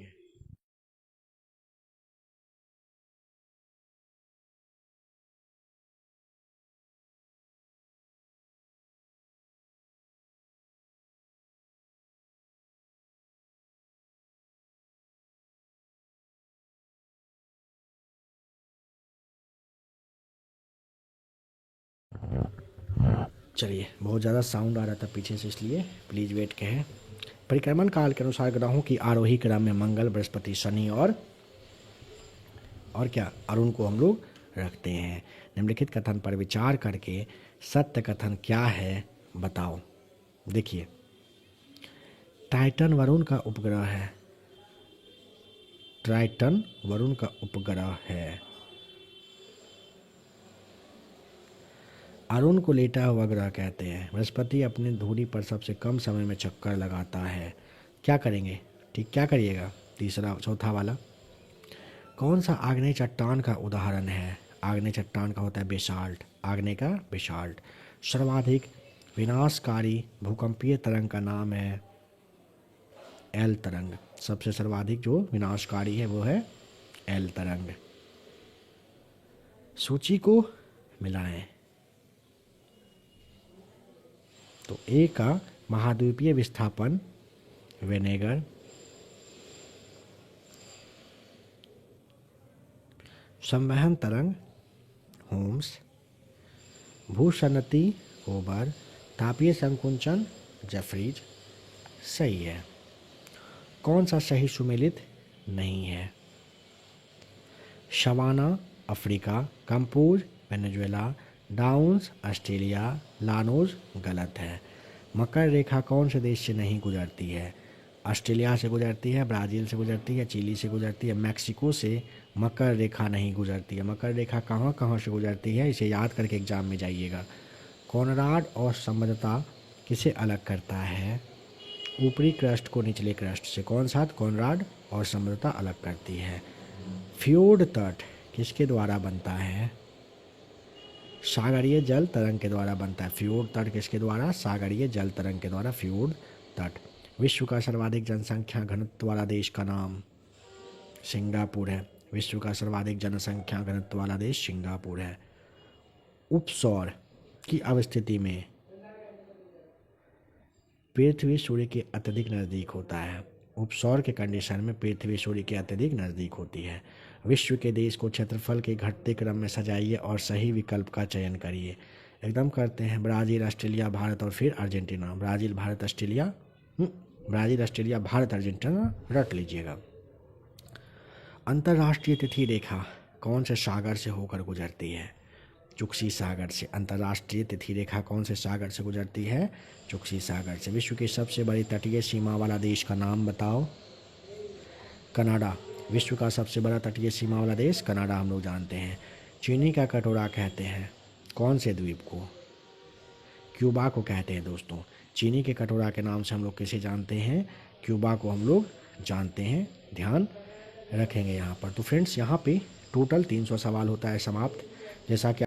चलिए बहुत ज़्यादा साउंड आ रहा था पीछे से, इसलिए प्लीज़ वेट कहें। परिक्रमण काल के अनुसार ग्रहों की आरोही क्रम में मंगल, बृहस्पति, शनि और क्या अरुण को हम लोग रखते हैं। निम्नलिखित कथन पर विचार करके सत्य कथन क्या है बताओ। देखिए टाइटन वरुण का उपग्रह है, टाइटन वरुण का उपग्रह है। अरुण को लेटा हुआ ग्रह कहते हैं। बृहस्पति अपनी धुरी पर सबसे कम समय में चक्कर लगाता है। क्या करेंगे, ठीक क्या करिएगा, तीसरा चौथा वाला। कौन सा आग्नेय चट्टान का उदाहरण है, आग्नेय चट्टान का होता है बेसाल्ट, आग्नेय का बेसाल्ट। सर्वाधिक विनाशकारी भूकंपीय तरंग का नाम है एल तरंग, सबसे सर्वाधिक जो विनाशकारी है वो है एल तरंग। सूची को मिलाएं। तो ए का महाद्वीपीय विस्थापन विनेगर, संवहन तरंग होम्स, भूसन्नति ओबर, तापीय संकुंचन जेफ्रीज। सही है। कौन सा सही सुमेलित नहीं है, savanna Africa, campos Venezuela, downs Australia, llanos गलत है। मकर रेखा कौन से देश से नहीं गुजरती है, ऑस्ट्रेलिया से गुजरती है, ब्राज़ील से गुजरती है, चिली से गुजरती है, मैक्सिको से मकर रेखा नहीं गुजरती है। मकर रेखा कहाँ कहाँ से गुजरती है इसे याद करके एग्जाम में जाइएगा। कॉनराड और समृद्धता किसे अलग करता है, ऊपरी क्रस्ट को निचले क्रस्ट से। कौन सा, कॉनराड और समृद्धता अलग करती है। फ्योर्ड तट किसके द्वारा बनता है, सागरीय जल तरंग के द्वारा बनता है। फ्योर्ड तट किसके द्वारा, सागरीय जल तरंग के द्वारा फ्योर्ड तट। विश्व का सर्वाधिक जनसंख्या घनत्व वाला देश का नाम सिंगापुर है। विश्व का सर्वाधिक जनसंख्या घनत्व वाला देश सिंगापुर है। उपसौर की अवस्थिति में पृथ्वी सूर्य के अत्यधिक नज़दीक होता है। उपसौर के कंडीशन में पृथ्वी सूर्य के अत्यधिक नज़दीक होती है। विश्व के देश को क्षेत्रफल के घटते क्रम में सजाइए और सही विकल्प का चयन करिए। एकदम करते हैं, ब्राज़ील, ऑस्ट्रेलिया, भारत और फिर Argentina. Brazil, Bharat, Australia, Brazil, Australia, Bharat, Argentina रट लीजिएगा। अंतर्राष्ट्रीय तिथि रेखा कौन से सागर से होकर गुजरती है? चुक्सी सागर से। अंतर्राष्ट्रीय तिथि रेखा कौन से सागर से गुजरती है? चुक्सी सागर से। विश्व की सबसे बड़ी तटीय सीमा वाला देश का नाम बताओ। कनाडा। विश्व का सबसे बड़ा तटीय सीमा वाला देश कनाडा हम लोग जानते हैं। चीनी का कटोरा कहते हैं कौन से द्वीप को? क्यूबा को कहते हैं दोस्तों। चीनी के कटोरा के नाम से हम लोग किसे जानते हैं? क्यूबा को हम लोग जानते हैं। ध्यान रखेंगे यहाँ पर। तो फ्रेंड्स, यहाँ पे टोटल 300 सवाल होता है समाप्त। जैसा कि